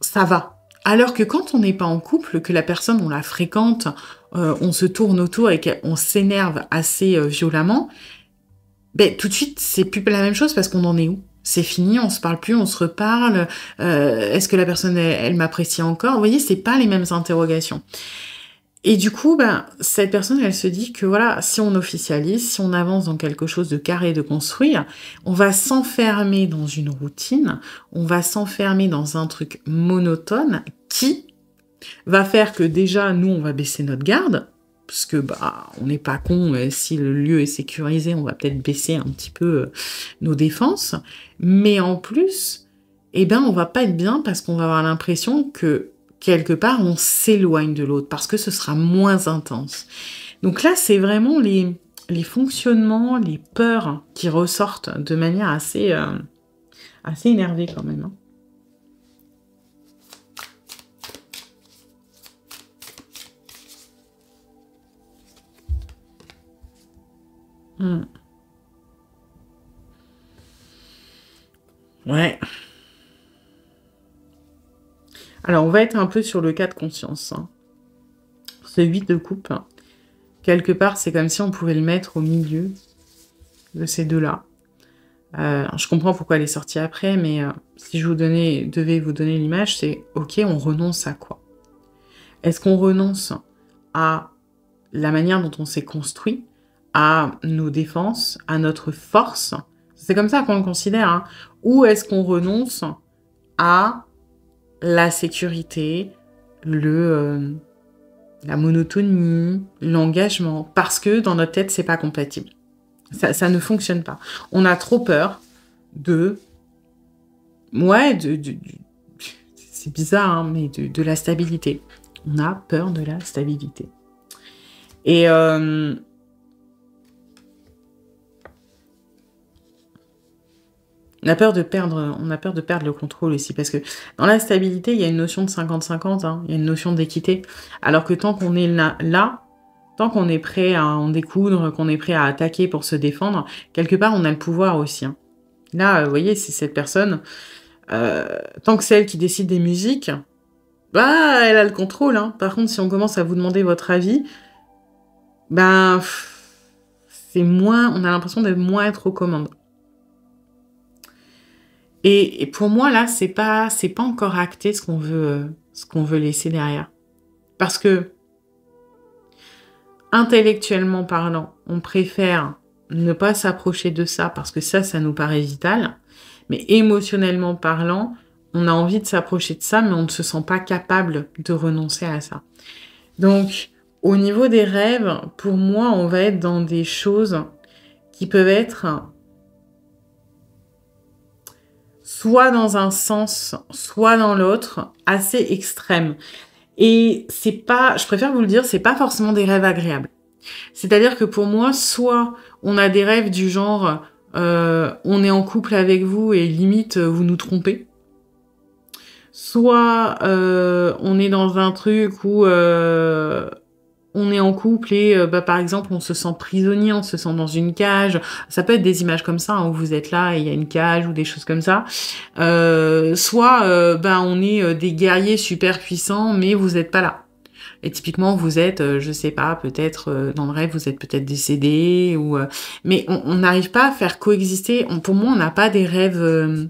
ça va. Alors que quand on n'est pas en couple, que la personne, on la fréquente, on se tourne autour et qu'on s'énerve assez violemment, ben, tout de suite, c'est plus la même chose parce qu'on en est où? C'est fini, on se parle plus, on se reparle. Est-ce que la personne, elle m'apprécie encore? Vous voyez, c'est pas les mêmes interrogations. Et du coup, ben, cette personne, elle se dit que voilà, si on officialise, si on avance dans quelque chose de carré, de construit, on va s'enfermer dans une routine, on va s'enfermer dans un truc monotone qui va faire que déjà, nous, on va baisser notre garde, parce que bah, on n'est pas con, si le lieu est sécurisé, on va peut-être baisser un petit peu nos défenses, mais en plus, eh ben, on va pas être bien parce qu'on va avoir l'impression que quelque part, on s'éloigne de l'autre parce que ce sera moins intense. Donc là, c'est vraiment les fonctionnements, les peurs qui ressortent de manière assez énervée quand même. Hein. Ouais. Alors, on va être un peu sur le cas de conscience. Hein. Ce 8 de coupe, quelque part, c'est comme si on pouvait le mettre au milieu de ces deux-là. Je comprends pourquoi elle est sortie après, mais si je devais vous donner l'image, c'est ok, on renonce à quoi? Est-ce qu'on renonce à la manière dont on s'est construit, à nos défenses, à notre force? C'est comme ça qu'on le considère. Hein. Ou est-ce qu'on renonce à la sécurité, la monotonie, l'engagement, parce que dans notre tête, c'est pas compatible. Ça ne fonctionne pas. On a trop peur de... Ouais, c'est bizarre, hein, mais de la stabilité. On a peur de la stabilité. Et on a peur de perdre le contrôle aussi, parce que dans la stabilité, il y a une notion de 50-50, hein, il y a une notion d'équité. Alors que tant qu'on est là, tant qu'on est prêt à en découdre, qu'on est prêt à attaquer pour se défendre, quelque part, on a le pouvoir aussi. Hein. Là, vous voyez, c'est cette personne, tant que c'est elle qui décide des musiques, bah, elle a le contrôle. Hein. Par contre, si on commence à vous demander votre avis, ben, c'est moins, on a l'impression de moins être aux commandes. Et pour moi, là, c'est pas encore acté ce qu'on veut laisser derrière. Parce que, intellectuellement parlant, on préfère ne pas s'approcher de ça parce que ça nous paraît vital. Mais émotionnellement parlant, on a envie de s'approcher de ça, mais on ne se sent pas capable de renoncer à ça. Donc, au niveau des rêves, pour moi, on va être dans des choses qui peuvent être soit dans un sens, soit dans l'autre, assez extrêmes. Et c'est pas, je préfère vous le dire, c'est pas forcément des rêves agréables. C'est-à-dire que pour moi, soit on a des rêves du genre, on est en couple avec vous et limite vous nous trompez. Soit on est dans un truc où on est en couple et par exemple on se sent prisonnier, on se sent dans une cage. Ça peut être des images comme ça, hein, où vous êtes là et il y a une cage ou des choses comme ça. Soit on est des guerriers super puissants mais vous n'êtes pas là. Et typiquement vous êtes, je sais pas, peut-être dans le rêve vous êtes peut-être décédé ou mais on n'arrive pas à faire coexister. Pour moi on n'a pas des rêves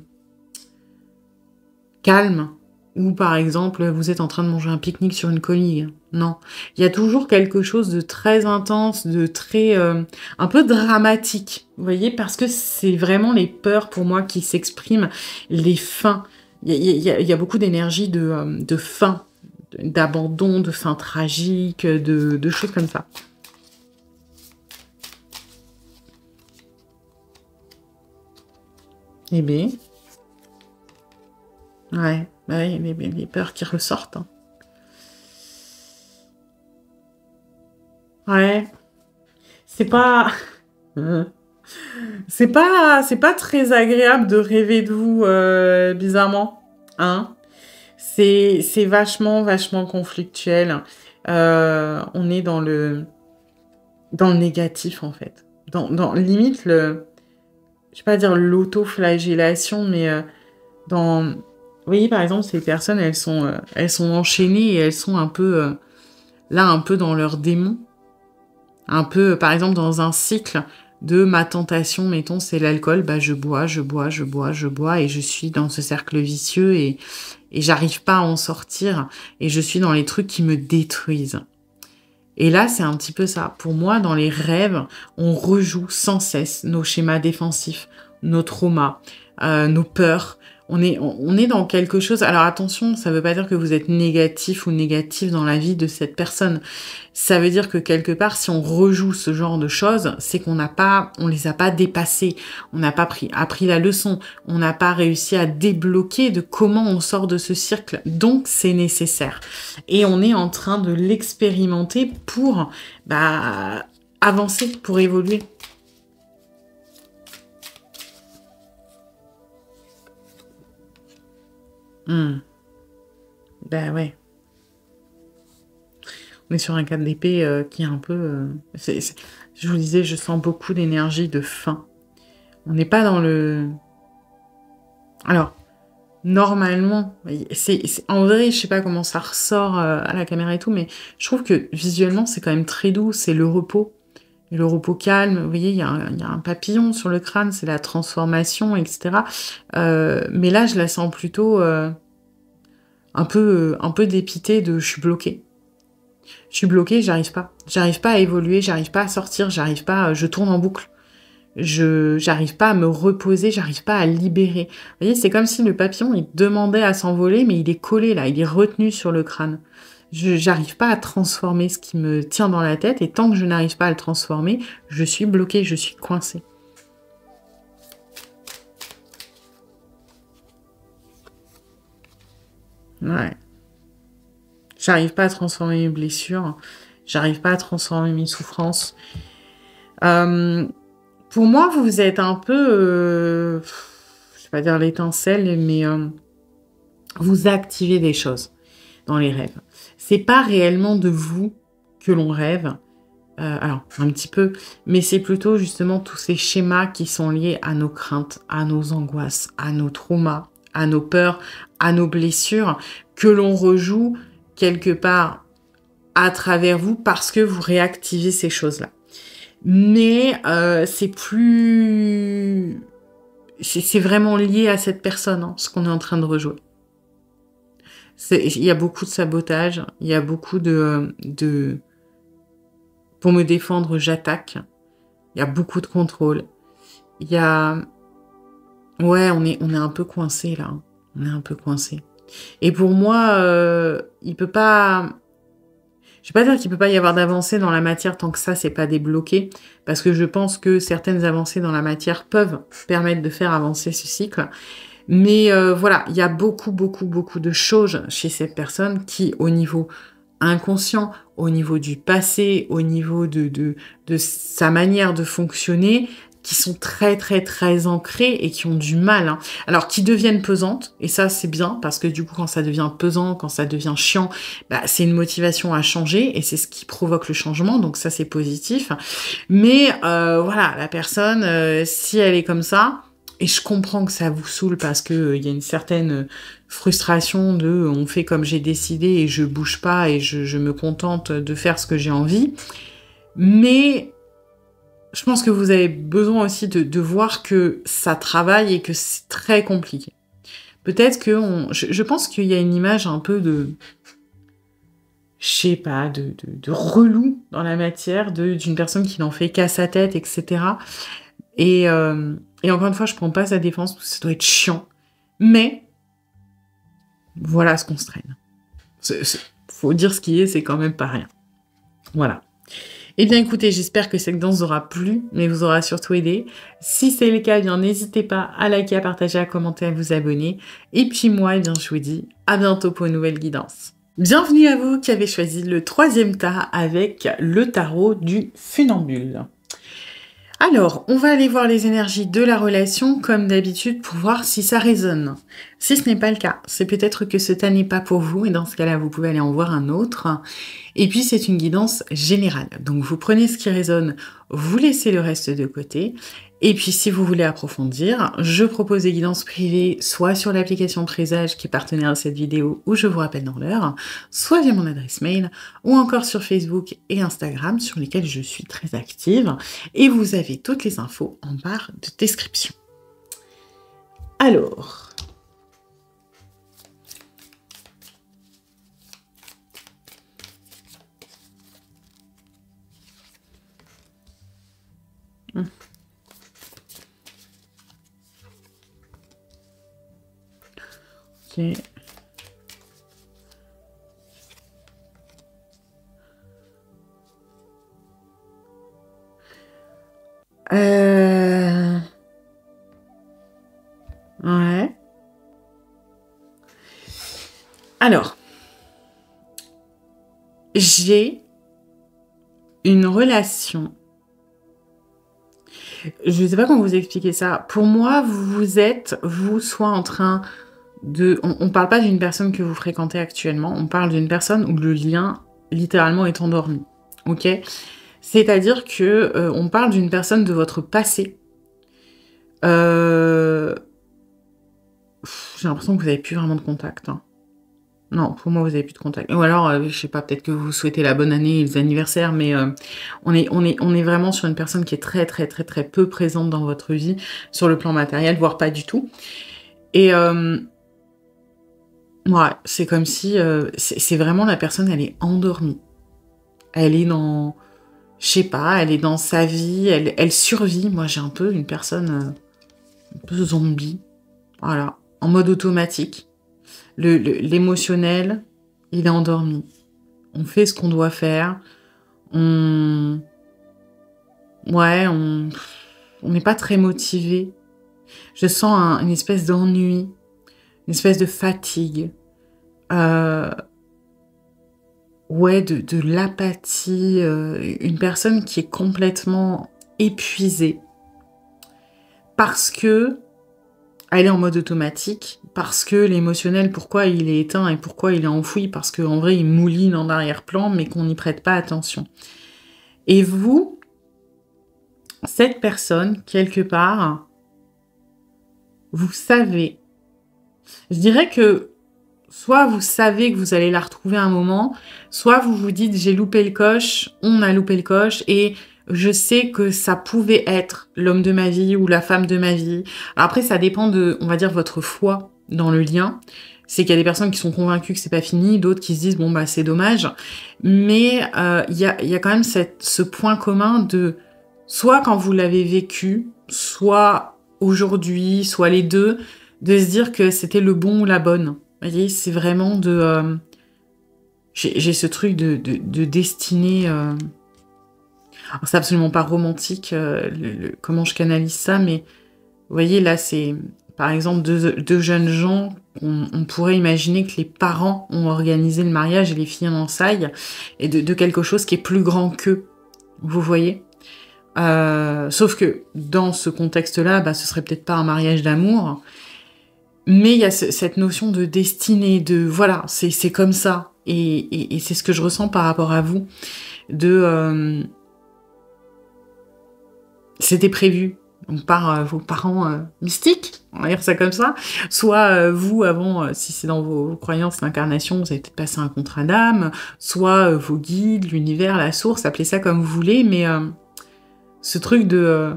calmes. Ou par exemple, vous êtes en train de manger un pique-nique sur une colline. Non. Il y a toujours quelque chose de très intense, de très... un peu dramatique. Vous voyez, parce que c'est vraiment les peurs pour moi qui s'expriment, les fins. Il y a beaucoup d'énergie de fin, d'abandon, de fin tragique, de choses comme ça. Eh bien... Ouais, les peurs qui ressortent. Hein. Ouais, c'est pas... c'est pas très agréable de rêver de vous, bizarrement. Hein. C'est vachement conflictuel. On est dans le négatif, en fait. Dans limite, je vais pas dire l'autoflagellation, mais dans... Vous voyez, par exemple, ces personnes, elles sont enchaînées et elles sont un peu, là, un peu dans leur démon. Un peu, par exemple, dans un cycle de ma tentation, mettons, c'est l'alcool, bah, je bois, et je suis dans ce cercle vicieux et j'arrive pas à en sortir et je suis dans les trucs qui me détruisent. Et là, c'est un petit peu ça. Pour moi, dans les rêves, on rejoue sans cesse nos schémas défensifs, nos traumas, nos peurs. On est dans quelque chose... Alors attention, ça veut pas dire que vous êtes négatif ou négatif dans la vie de cette personne. Ça veut dire que quelque part, si on rejoue ce genre de choses, c'est qu'on les a pas dépassés. On n'a pas appris la leçon. On n'a pas réussi à débloquer de comment on sort de ce cercle. Donc, c'est nécessaire. Et on est en train de l'expérimenter pour avancer, pour évoluer. Ben ouais. On est sur un 4 d'épée qui est un peu... je vous disais, je sens beaucoup d'énergie de fin. On n'est pas dans le... Alors, normalement, en vrai, je sais pas comment ça ressort à la caméra et tout, mais je trouve que visuellement, c'est quand même très doux. C'est le repos. Le repos calme. Vous voyez, il y a un papillon sur le crâne, c'est la transformation, etc. Mais là, je la sens plutôt... un peu dépité de je suis bloquée. Je suis bloquée, j'arrive pas. J'arrive pas à évoluer, j'arrive pas à sortir, je tourne en boucle. J'arrive pas à me reposer, j'arrive pas à libérer. Vous voyez, c'est comme si le papillon, il demandait à s'envoler, mais il est collé là, il est retenu sur le crâne. J'arrive pas à transformer ce qui me tient dans la tête, et tant que je n'arrive pas à le transformer, je suis bloquée, je suis coincée. Ouais. J'arrive pas à transformer mes blessures. J'arrive pas à transformer mes souffrances. Pour moi, vous êtes un peu, je vais pas dire l'étincelle, mais vous activez des choses dans les rêves. C'est pas réellement de vous que l'on rêve, alors un petit peu, mais c'est plutôt justement tous ces schémas qui sont liés à nos craintes, à nos angoisses, à nos traumas, à nos peurs, à nos blessures, que l'on rejoue quelque part à travers vous parce que vous réactivez ces choses-là. Mais c'est plus... C'est vraiment lié à cette personne, hein, ce qu'on est en train de rejouer. Il y a beaucoup de sabotage, il y a beaucoup de... Pour me défendre, j'attaque. Il y a beaucoup de contrôle. Il y a... Ouais, on est un peu coincé, là. On est un peu coincé. Et pour moi, il peut pas... Je vais pas dire qu'il peut pas y avoir d'avancée dans la matière tant que ça, c'est pas débloqué, parce que je pense que certaines avancées dans la matière peuvent permettre de faire avancer ce cycle. Mais voilà, il y a beaucoup, beaucoup, beaucoup de choses chez cette personne qui, au niveau inconscient, au niveau du passé, au niveau de sa manière de fonctionner, qui sont très, très, très ancrées et qui ont du mal. Hein. Alors, qui deviennent pesantes, et ça, c'est bien, parce que du coup, quand ça devient pesant, quand ça devient chiant, bah, c'est une motivation à changer, et c'est ce qui provoque le changement, donc ça, c'est positif. Mais voilà, la personne, si elle est comme ça, et je comprends que ça vous saoule parce que il y a une certaine frustration de on fait comme j'ai décidé et je bouge pas et je me contente de faire ce que j'ai envie. Mais je pense que vous avez besoin aussi de voir que ça travaille et que c'est très compliqué. Peut-être que je pense qu'il y a une image un peu de, je sais pas, de relou dans la matière, d'une personne qui n'en fait qu'à sa tête, etc. Et encore une fois, je prends pas sa défense, parce que ça doit être chiant. Mais voilà ce qu'on se traîne. Faut dire ce qui est, c'est quand même pas rien. Voilà. Eh bien écoutez, j'espère que cette danse vous aura plu, mais vous aura surtout aidé. Si c'est le cas, eh bien n'hésitez pas à liker, à partager, à commenter, à vous abonner. Et puis moi, eh bien je vous dis à bientôt pour une nouvelle guidance. Bienvenue à vous qui avez choisi le 3e tas avec le tarot du funambule. Alors, on va aller voir les énergies de la relation comme d'habitude pour voir si ça résonne. Si ce n'est pas le cas, c'est peut-être que ce tas n'est pas pour vous et dans ce cas-là, vous pouvez aller en voir un autre. Et puis, c'est une guidance générale. Donc, vous prenez ce qui résonne, vous laissez le reste de côté. Et puis, si vous voulez approfondir, je propose des guidances privées, soit sur l'application Présage qui est partenaire de cette vidéo, où je vous rappelle dans l'heure, soit via mon adresse mail, ou encore sur Facebook et Instagram, sur lesquels je suis très active. Et vous avez toutes les infos en barre de description. Alors... Ok. Ouais. Alors, j'ai une relation. Je ne sais pas comment vous expliquer ça. Pour moi, vous êtes, vous, soit en train de... On ne parle pas d'une personne que vous fréquentez actuellement, on parle d'une personne où le lien, littéralement, est endormi. Ok ? C'est-à-dire que on parle d'une personne de votre passé. J'ai l'impression que vous n'avez plus vraiment de contact. Hein. Non, pour moi, vous n'avez plus de contact. Ou alors, je sais pas, peut-être que vous souhaitez la bonne année et les anniversaires, mais on est vraiment sur une personne qui est très, très, très, très peu présente dans votre vie, sur le plan matériel, voire pas du tout. Et ouais, c'est comme si... c'est vraiment la personne, elle est endormie. Elle est dans... Je sais pas, elle est dans sa vie, elle survit. Moi, j'ai un peu une personne un peu zombie. Voilà, en mode automatique. L'émotionnel, il est endormi. On fait ce qu'on doit faire. Ouais, on n'est pas très motivé. Je sens une espèce d'ennui, une espèce de fatigue. Ouais, de l'apathie, une personne qui est complètement épuisée parce que elle est en mode automatique, parce que l'émotionnel, pourquoi il est éteint et pourquoi il est enfoui, parce qu'en vrai, il mouline en arrière-plan, mais qu'on n'y prête pas attention. Et vous, cette personne, quelque part, vous savez, je dirais que soit vous savez que vous allez la retrouver un moment, soit vous vous dites j'ai loupé le coche, on a loupé le coche et je sais que ça pouvait être l'homme de ma vie ou la femme de ma vie. Alors après, ça dépend de, on va dire, votre foi dans le lien. C'est qu'il y a des personnes qui sont convaincues que c'est pas fini, d'autres qui se disent bon bah c'est dommage. Mais il y a quand même ce point commun de soit quand vous l'avez vécu, soit aujourd'hui, soit les deux, de se dire que c'était le bon ou la bonne. Vous voyez, c'est vraiment de... j'ai ce truc de destinée... Alors, c'est absolument pas romantique, comment je canalise ça, mais vous voyez, là, c'est, par exemple, deux jeunes gens, on pourrait imaginer que les parents ont organisé le mariage et les fiançailles, et de quelque chose qui est plus grand qu'eux, vous voyez. Sauf que, dans ce contexte-là, bah, ce serait peut-être pas un mariage d'amour, mais il y a cette notion de destinée, de voilà, c'est comme ça. Et c'est ce que je ressens par rapport à vous. C'était prévu. Donc par vos parents mystiques, on va dire ça comme ça. Soit vous, avant, si c'est dans vos croyances, l'incarnation, vous avez peut-être passé un contrat d'âme. Soit vos guides, l'univers, la source, appelez ça comme vous voulez. Mais ce truc de...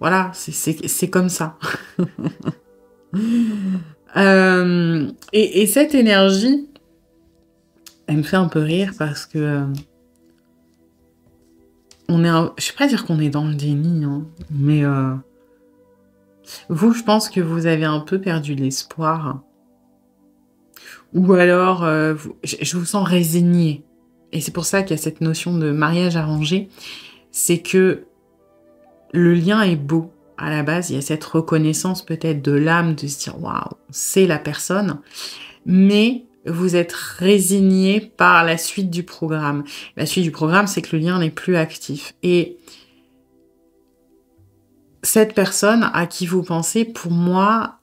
voilà, c'est comme ça. Et cette énergie, elle me fait un peu rire parce que je vais pas dire qu'on est dans le déni, hein, mais vous, je pense que vous avez un peu perdu l'espoir. Ou alors, je vous sens résigné. Et c'est pour ça qu'il y a cette notion de mariage arrangé. C'est que le lien est beau. À la base, il y a cette reconnaissance peut-être de l'âme, de se dire « Waouh, c'est la personne ». Mais vous êtes résigné par la suite du programme. La suite du programme, c'est que le lien n'est plus actif. Et cette personne à qui vous pensez, pour moi,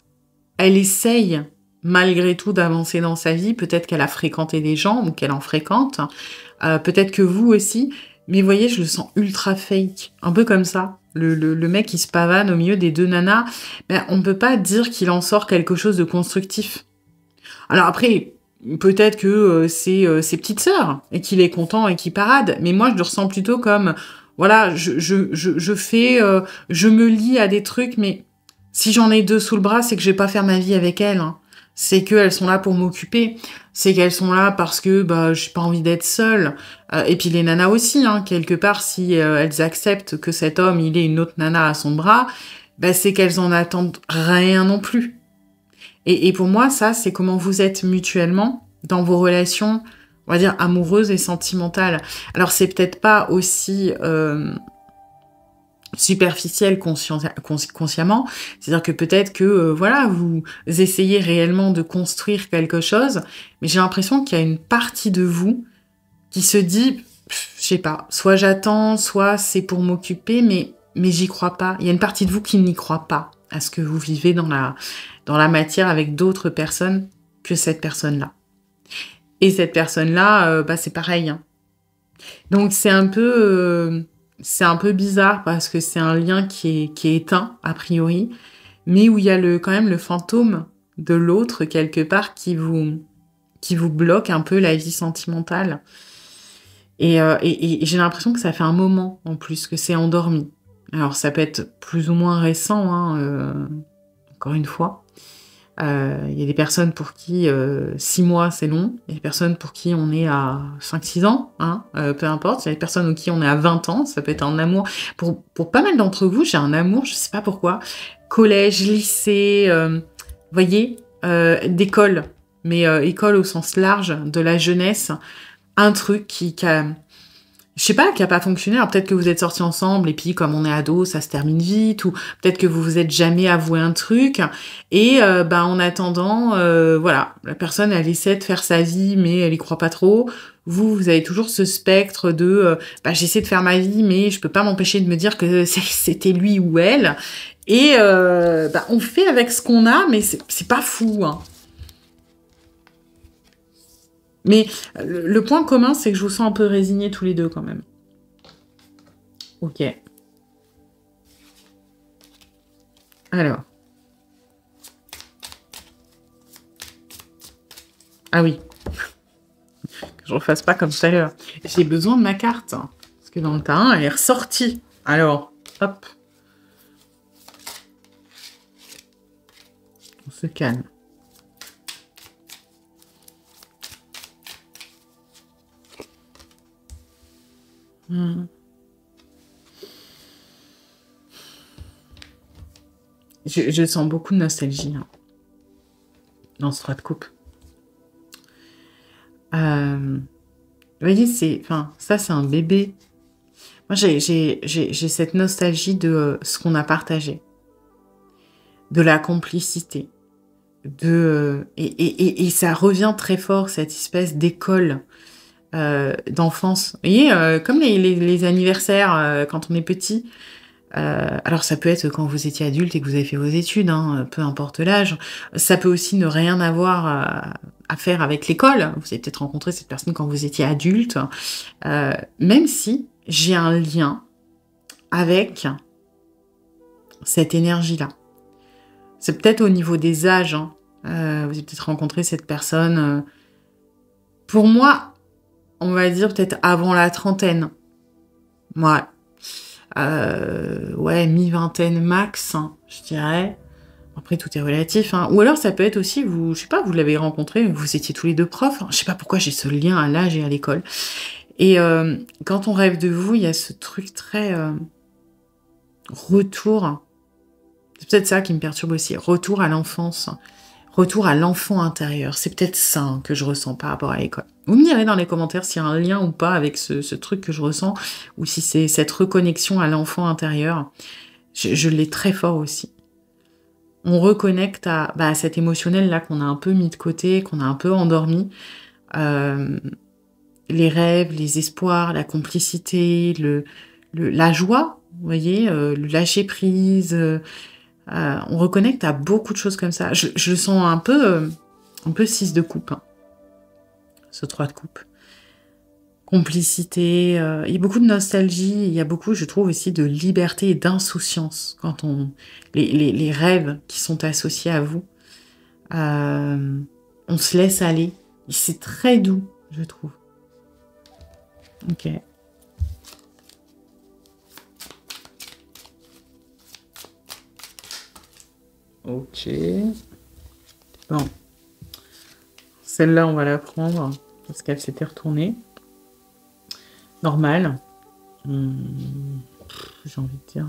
elle essaye malgré tout d'avancer dans sa vie. Peut-être qu'elle a fréquenté des gens ou qu'elle en fréquente. Peut-être que vous aussi. Mais vous voyez, je le sens ultra fake. Un peu comme ça. Le mec qui se pavane au milieu des deux nanas. Ben, on ne peut pas dire qu'il en sort quelque chose de constructif. Alors après, peut-être que c'est ses petites sœurs et qu'il est content et qu'il parade. Mais moi, je le ressens plutôt comme... Voilà, je fais... je me lie à des trucs, mais si j'en ai deux sous le bras, c'est que je vais pas faire ma vie avec elles. Hein. C'est qu'elles sont là pour m'occuper. C'est qu'elles sont là parce que bah, j'ai pas envie d'être seule. Et puis les nanas aussi, hein, quelque part, si elles acceptent que cet homme, il ait une autre nana à son bras, bah, c'est qu'elles en attendent rien non plus. Et pour moi, ça, c'est comment vous êtes mutuellement dans vos relations, on va dire, amoureuses et sentimentales. Alors, c'est peut-être pas aussi superficiel consciemment. C'est-à-dire que peut-être que, voilà, vous essayez réellement de construire quelque chose, mais j'ai l'impression qu'il y a une partie de vous qui se dit, je sais pas, soit j'attends, soit c'est pour m'occuper, mais j'y crois pas. Il y a une partie de vous qui n'y croit pas à ce que vous vivez dans la matière avec d'autres personnes que cette personne-là. Et cette personne-là, bah, c'est pareil. Hein. Donc c'est un peu bizarre parce que c'est un lien qui est éteint, a priori, mais où il y a quand même le fantôme de l'autre, quelque part, qui vous bloque un peu la vie sentimentale. Et j'ai l'impression que ça fait un moment, en plus, que c'est endormi. Alors, ça peut être plus ou moins récent, hein, encore une fois. Il y a des personnes pour qui 6 mois, c'est long. Il y a des personnes pour qui on est à 5-6 ans, hein, peu importe. Il y a des personnes pour qui on est à 20 ans. Ça peut être un amour. Pour pas mal d'entre vous, j'ai un amour, je sais pas pourquoi. Collège, lycée, voyez, d'école. Mais école au sens large, de la jeunesse. Un truc qui a... je sais pas, qui a pas fonctionné. Alors peut-être que vous êtes sortis ensemble et puis comme on est ado, ça se termine vite, ou peut-être que vous vous êtes jamais avoué un truc et en attendant, voilà, la personne elle essaie de faire sa vie mais elle y croit pas trop. Vous avez toujours ce spectre de j'essaie de faire ma vie mais je peux pas m'empêcher de me dire que c'était lui ou elle. Et on fait avec ce qu'on a, mais c'est pas fou, hein. Mais le point commun, c'est que je vous sens un peu résignés tous les deux, quand même. Ok. Alors. Ah oui. Que je refasse pas comme tout à l'heure. J'ai besoin de ma carte. Parce que dans le tas, elle est ressortie. Alors, hop. On se calme. Je sens beaucoup de nostalgie dans ce 3 de coupe. Vous voyez, ça c'est un bébé. Moi j'ai cette nostalgie de ce qu'on a partagé, de la complicité, et ça revient très fort, cette espèce d'école d'enfance. Vous voyez, comme les anniversaires quand on est petit. Alors ça peut être quand vous étiez adulte et que vous avez fait vos études, hein, peu importe l'âge. Ça peut aussi ne rien avoir à faire avec l'école. Vous avez peut-être rencontré cette personne quand vous étiez adulte. Même si j'ai un lien avec cette énergie-là. C'est peut-être au niveau des âges. Hein. Vous avez peut-être rencontré cette personne. Pour moi, on va dire peut-être avant la trentaine. Ouais. Mi-vingtaine max, hein, je dirais. Après, tout est relatif. Hein. Ou alors, ça peut être aussi, je sais pas, vous l'avez rencontré, vous étiez tous les deux profs. Hein. Je sais pas pourquoi j'ai ce lien à l'âge et à l'école. Et quand on rêve de vous, il y a ce truc très retour. C'est peut-être ça qui me perturbe aussi. Retour à l'enfance. Retour à l'enfant intérieur. C'est peut-être ça que je ressens par rapport à l'école. Vous me direz dans les commentaires s'il y a un lien ou pas avec ce truc que je ressens, ou si c'est cette reconnexion à l'enfant intérieur. Je l'ai très fort aussi. On reconnecte à cet émotionnel-là qu'on a un peu mis de côté, qu'on a un peu endormi. Les rêves, les espoirs, la complicité, la joie, vous voyez, le lâcher-prise. On reconnecte à beaucoup de choses comme ça. Je le sens un peu 6 de coupe, hein, ce 3 de coupe. Complicité, il y a beaucoup de nostalgie, il y a beaucoup, je trouve, aussi de liberté et d'insouciance quand les rêves qui sont associés à vous. On se laisse aller. C'est très doux, je trouve. Ok. Ok. Bon. Celle-là, on va la prendre parce qu'elle s'était retournée. Normal. J'ai envie de dire.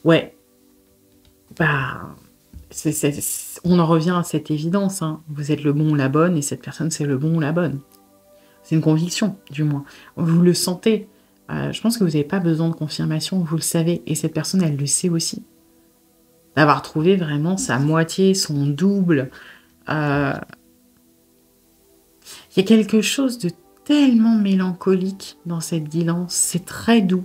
Ouais. On en revient à cette évidence. Hein. Vous êtes le bon ou la bonne et cette personne, c'est le bon ou la bonne. C'est une conviction, du moins. Vous le sentez. Je pense que vous n'avez pas besoin de confirmation, vous le savez. Et cette personne, elle le sait aussi. D'avoir trouvé vraiment sa moitié, son double. Il y a quelque chose de tellement mélancolique dans cette guidance. C'est très doux,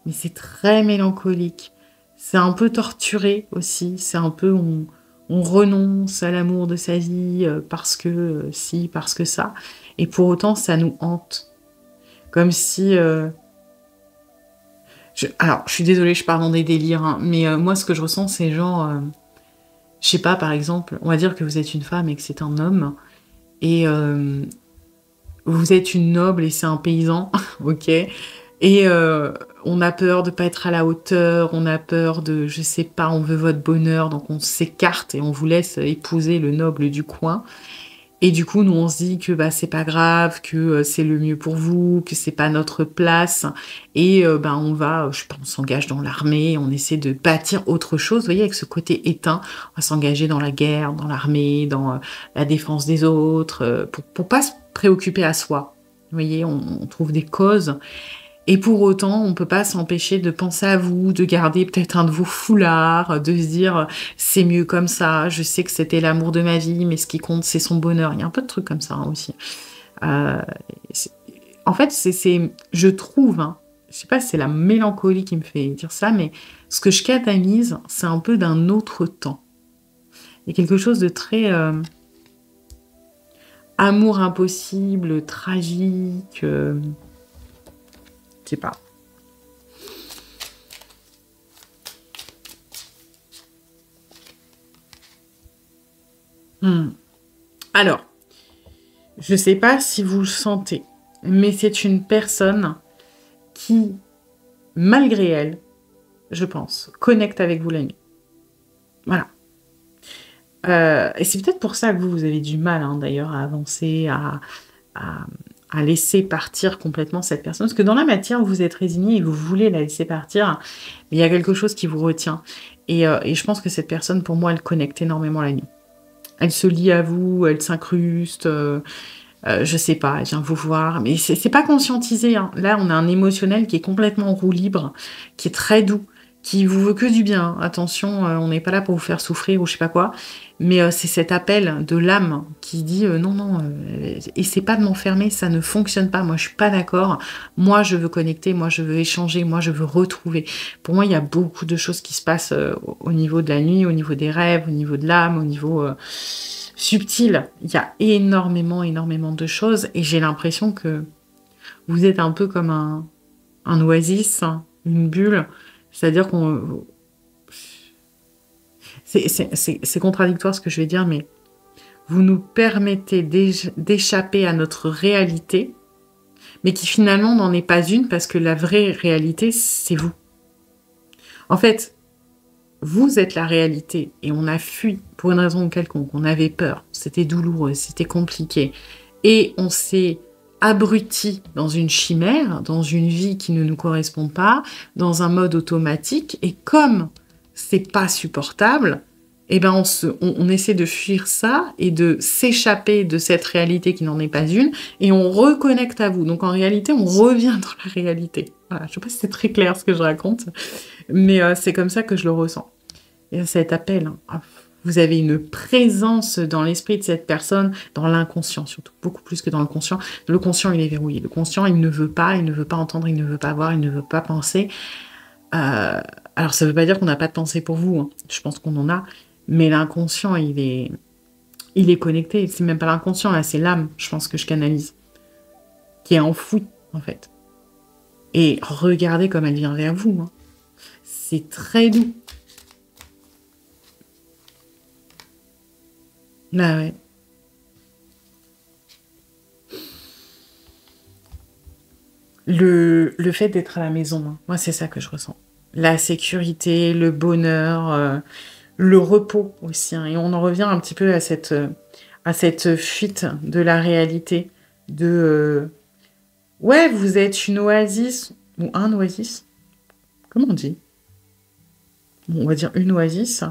mais c'est très mélancolique. C'est un peu torturé aussi. C'est un peu... On renonce à l'amour de sa vie parce que parce que ça. Et pour autant, ça nous hante. Comme si... Alors, je suis désolée, je pars dans des délires, hein, mais moi, ce que je ressens, c'est genre... je sais pas, par exemple, on va dire que vous êtes une femme et que c'est un homme, et vous êtes une noble et c'est un paysan, ok, et on a peur de pas être à la hauteur, on a peur de, je sais pas, on veut votre bonheur, donc on s'écarte et on vous laisse épouser le noble du coin. Et du coup, nous, on se dit que c'est pas grave, que c'est le mieux pour vous, que c'est pas notre place. Et on va, je sais pas, on s'engage dans l'armée, on essaie de bâtir autre chose. Vous voyez, avec ce côté éteint, on va s'engager dans la guerre, dans l'armée, dans la défense des autres, pour pas se préoccuper à soi. Vous voyez, on trouve des causes. Et pour autant, on peut pas s'empêcher de penser à vous, de garder peut-être un de vos foulards, de se dire: «C'est mieux comme ça, je sais que c'était l'amour de ma vie, mais ce qui compte, c'est son bonheur». Il y a un peu de trucs comme ça, hein, aussi. Heu, c'est en fait, je trouve, hein, je sais pas si c'est la mélancolie qui me fait dire ça, mais ce que je canalise, c'est un peu d'un autre temps. Il y a quelque chose de très, amour impossible, tragique, je sais pas. Mmh. Alors, je sais pas si vous le sentez, mais c'est une personne qui, malgré elle, je pense, connecte avec vous la nuit. Voilà. Et c'est peut-être pour ça que vous avez du mal, hein, d'ailleurs, à avancer, à à laisser partir complètement cette personne. Parce que dans la matière, vous êtes résigné et vous voulez la laisser partir, mais il y a quelque chose qui vous retient. Et je pense que cette personne, pour moi, elle connecte énormément la nuit. Elle se lie à vous, elle s'incruste, je sais pas, elle vient vous voir, mais c'est pas conscientisé, hein. Là, on a un émotionnel qui est complètement en roue libre, qui est très doux, qui vous veut que du bien. Attention, on n'est pas là pour vous faire souffrir ou je sais pas quoi, mais c'est cet appel de l'âme qui dit: «Non, non, essaie pas de m'enfermer, ça ne fonctionne pas. Moi, je suis pas d'accord. Moi, je veux connecter, moi, je veux échanger, moi, je veux retrouver». Pour moi, il y a beaucoup de choses qui se passent, au niveau de la nuit, au niveau des rêves, au niveau de l'âme, au niveau, subtil. Il y a énormément, énormément de choses et j'ai l'impression que vous êtes un peu comme un oasis, hein, une bulle. C'est-à-dire qu'on c'est contradictoire ce que je vais dire, mais vous nous permettez d'échapper à notre réalité, mais qui finalement n'en est pas une parce que la vraie réalité, c'est vous. En fait, vous êtes la réalité et on a fui pour une raison quelconque. On avait peur, c'était douloureux, c'était compliqué. Et on s'est abruti dans une chimère, dans une vie qui ne nous correspond pas, dans un mode automatique. Et comme c'est pas supportable, eh ben on essaie de fuir ça et de s'échapper de cette réalité qui n'en est pas une et on reconnecte à vous. Donc en réalité, on revient dans la réalité. Voilà, je sais pas si c'est très clair ce que je raconte, mais c'est comme ça que je le ressens. Et cet appel, hein, vous avez une présence dans l'esprit de cette personne, dans l'inconscient surtout, beaucoup plus que dans le conscient. Le conscient, il est verrouillé. Le conscient, il ne veut pas entendre, il ne veut pas voir, il ne veut pas penser. Alors ça ne veut pas dire qu'on n'a pas de pensée pour vous, hein. Je pense qu'on en a, mais l'inconscient, il est connecté. C'est même pas l'inconscient, là, c'est l'âme, je pense que je canalise, qui est enfouie, en fait. Et regardez comme elle vient vers vous, hein. C'est très doux. Bah ouais. Le fait d'être à la maison, hein, moi, c'est ça que je ressens. La sécurité, le bonheur, le repos aussi, hein. Et on en revient un petit peu à cette fuite de la réalité, de ouais, vous êtes une oasis ou un oasis. Comment on dit? Bon, on va dire une oasis,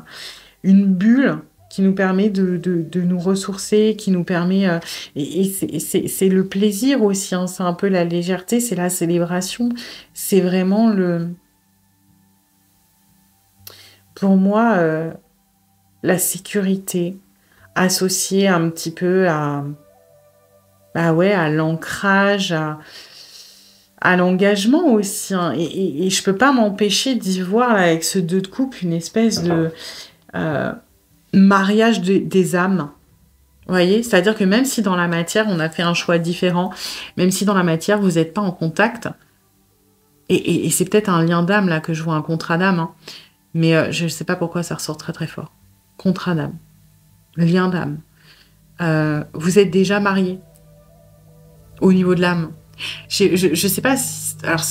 une bulle qui nous permet de nous ressourcer, qui nous permet... et c'est le plaisir aussi, hein, c'est un peu la légèreté, c'est la célébration. C'est vraiment le... Pour moi, la sécurité associée un petit peu à... Bah ouais, à l'ancrage, à l'engagement aussi, hein. Et je peux pas m'empêcher d'y voir là, avec ce 2 de coupe une espèce de mariage des âmes. Vous voyez? C'est-à-dire que même si dans la matière, on a fait un choix différent, même si dans la matière, vous n'êtes pas en contact, et c'est peut-être un lien d'âme là que je vois, un contrat d'âme, hein, mais je ne sais pas pourquoi ça ressort très très fort. Contrat d'âme, lien d'âme. Vous êtes déjà mariés au niveau de l'âme. Je sais pas si... Alors,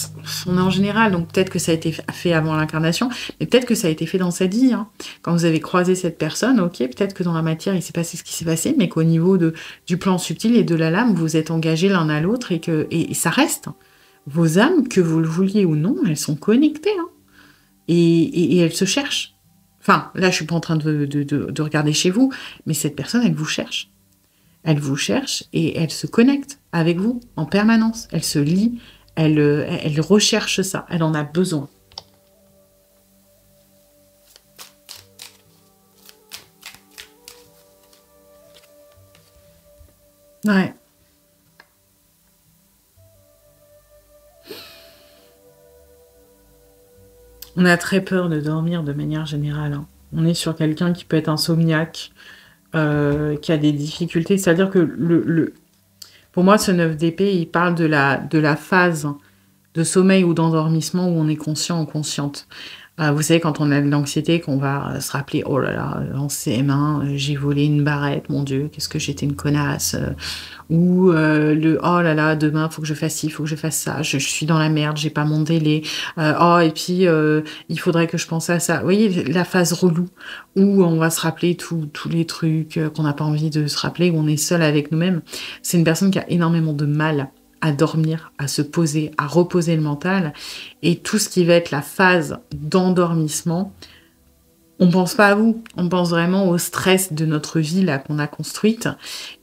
on est en général, donc peut-être que ça a été fait avant l'incarnation, mais peut-être que ça a été fait dans cette vie, hein. Quand vous avez croisé cette personne, ok, peut-être que dans la matière, il s'est passé ce qui s'est passé, mais qu'au niveau du plan subtil et de la lame, vous êtes engagés l'un à l'autre et ça reste. Vos âmes, que vous le vouliez ou non, elles sont connectées, hein, et elles se cherchent. Enfin, là, je suis pas en train de regarder chez vous, mais cette personne, elle vous cherche. Elle vous cherche et elle se connecte. avec vous en permanence. Elle se lie, elle recherche ça, elle en a besoin. Ouais. On a très peur de dormir de manière générale, hein. On est sur quelqu'un qui peut être insomniaque, qui a des difficultés. C'est-à-dire que pour moi, ce 9 d'épée, il parle de la phase de sommeil ou d'endormissement où on est conscient ou consciente. Vous savez, quand on a de l'anxiété, qu'on va se rappeler, oh là là, en CM1, j'ai volé une barrette, mon Dieu, qu'est-ce que j'étais une connasse. Ou oh là là, demain, faut que je fasse ci, faut que je fasse ça, je suis dans la merde, j'ai pas mon délai. Oh, et puis, il faudrait que je pense à ça. Vous voyez, la phase relou, où on va se rappeler tous les trucs qu'on n'a pas envie de se rappeler, où on est seul avec nous-mêmes. C'est une personne qui a énormément de mal à dormir, à se poser, à reposer le mental. Et tout ce qui va être la phase d'endormissement, on pense pas à vous, on pense vraiment au stress de notre vie là qu'on a construite.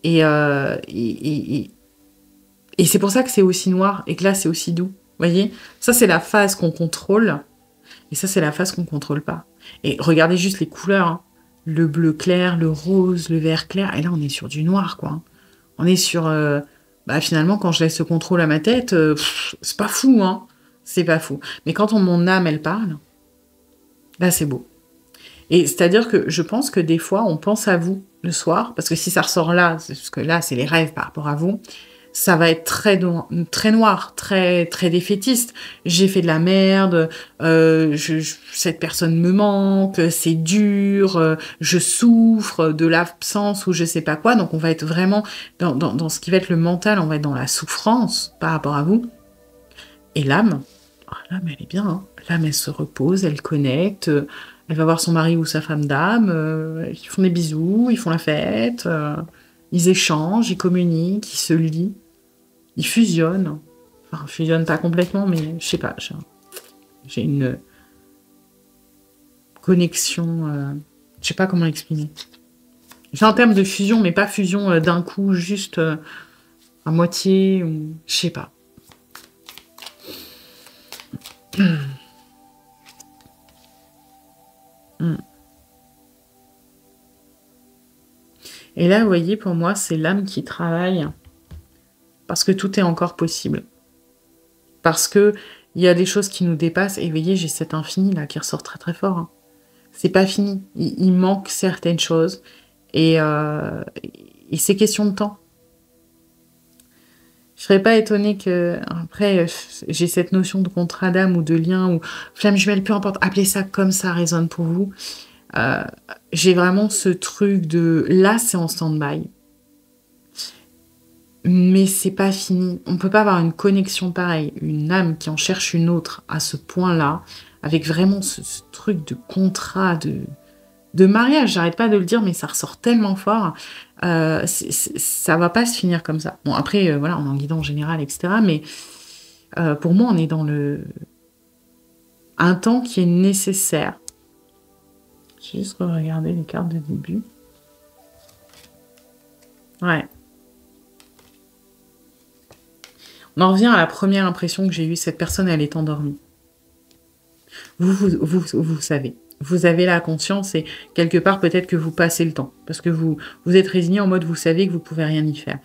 Et c'est pour ça que c'est aussi noir et que là c'est aussi doux. Vous voyez, ça c'est la phase qu'on contrôle et ça c'est la phase qu'on contrôle pas. Et regardez juste les couleurs, hein. Le bleu clair, le rose, le vert clair. Et là on est sur du noir quoi. On est sur finalement, quand je laisse ce contrôle à ma tête, c'est pas fou, hein. C'est pas fou. Mais quand mon âme, elle parle, là, c'est beau. Et c'est-à-dire que je pense que des fois, on pense à vous le soir, parce que si ça ressort là, parce que là, c'est les rêves par rapport à vous, ça va être très noir, très, très défaitiste. J'ai fait de la merde, cette personne me manque, c'est dur, je souffre de l'absence ou je sais pas quoi. Donc on va être vraiment dans ce qui va être le mental, on va être dans la souffrance par rapport à vous. Et l'âme, l'âme elle est bien, hein. L'âme elle se repose, elle connecte, elle va voir son mari ou sa femme d'âme, ils font des bisous, ils font la fête, ils échangent, ils communiquent, ils se lient. Ils fusionnent. Enfin, fusionnent pas complètement, mais je sais pas. J'ai une connexion. Je sais pas comment l'exprimer. J'ai un terme de fusion, mais pas fusion d'un coup, juste à moitié, ou je sais pas. Et là, vous voyez, pour moi, c'est l'âme qui travaille. Parce que tout est encore possible. Parce que il y a des choses qui nous dépassent. Et vous voyez, j'ai cet infini là qui ressort très très fort, hein. C'est pas fini. Il manque certaines choses. Et c'est question de temps. Je serais pas étonnée que, après, j'ai cette notion de contrat d'âme ou de lien ou flamme jumelle, peu importe, appelez ça comme ça résonne pour vous. J'ai vraiment ce truc de là, c'est en stand-by. Mais c'est pas fini. On peut pas avoir une connexion pareille, une âme qui en cherche une autre à ce point-là, avec vraiment ce truc de contrat, de mariage. J'arrête pas de le dire, mais ça ressort tellement fort. Ça va pas se finir comme ça. Bon, après, voilà, on est en guidant général, etc. Mais pour moi, on est dans un temps qui est nécessaire. J'ai juste regardé les cartes de début. Ouais. On en revient à la première impression que j'ai eue. Cette personne, elle est endormie. Vous savez. Vous avez la conscience et quelque part, peut-être que vous passez le temps. Parce que vous êtes résigné en mode, vous savez que vous pouvez rien y faire.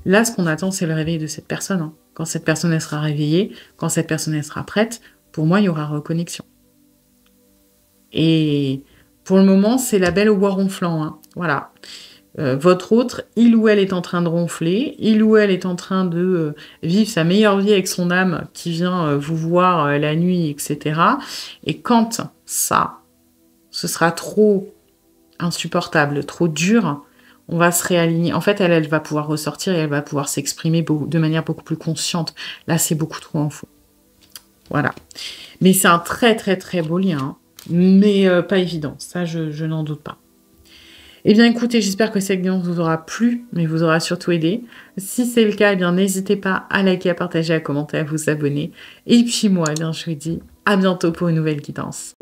Là, ce qu'on attend, c'est le réveil de cette personne, hein. Quand cette personne, elle sera réveillée, quand cette personne, elle sera prête, pour moi, il y aura reconnexion. Et pour le moment, c'est la belle au bois ronflant, hein. Voilà. Votre autre, il ou elle est en train de ronfler, il ou elle est en train de vivre sa meilleure vie avec son âme qui vient vous voir la nuit, etc. Et quand ça, ce sera trop insupportable, trop dur, on va se réaligner. En fait, elle va pouvoir ressortir et elle va pouvoir s'exprimer de manière beaucoup plus consciente. Là, c'est beaucoup trop en faux. Voilà. Mais c'est un très, très, très beau lien, hein. Mais pas évident. Ça, je n'en doute pas. Eh bien, écoutez, j'espère que cette guidance vous aura plu, mais vous aura surtout aidé. Si c'est le cas, eh bien, n'hésitez pas à liker, à partager, à commenter, à vous abonner. Et puis moi, eh bien, je vous dis à bientôt pour une nouvelle guidance.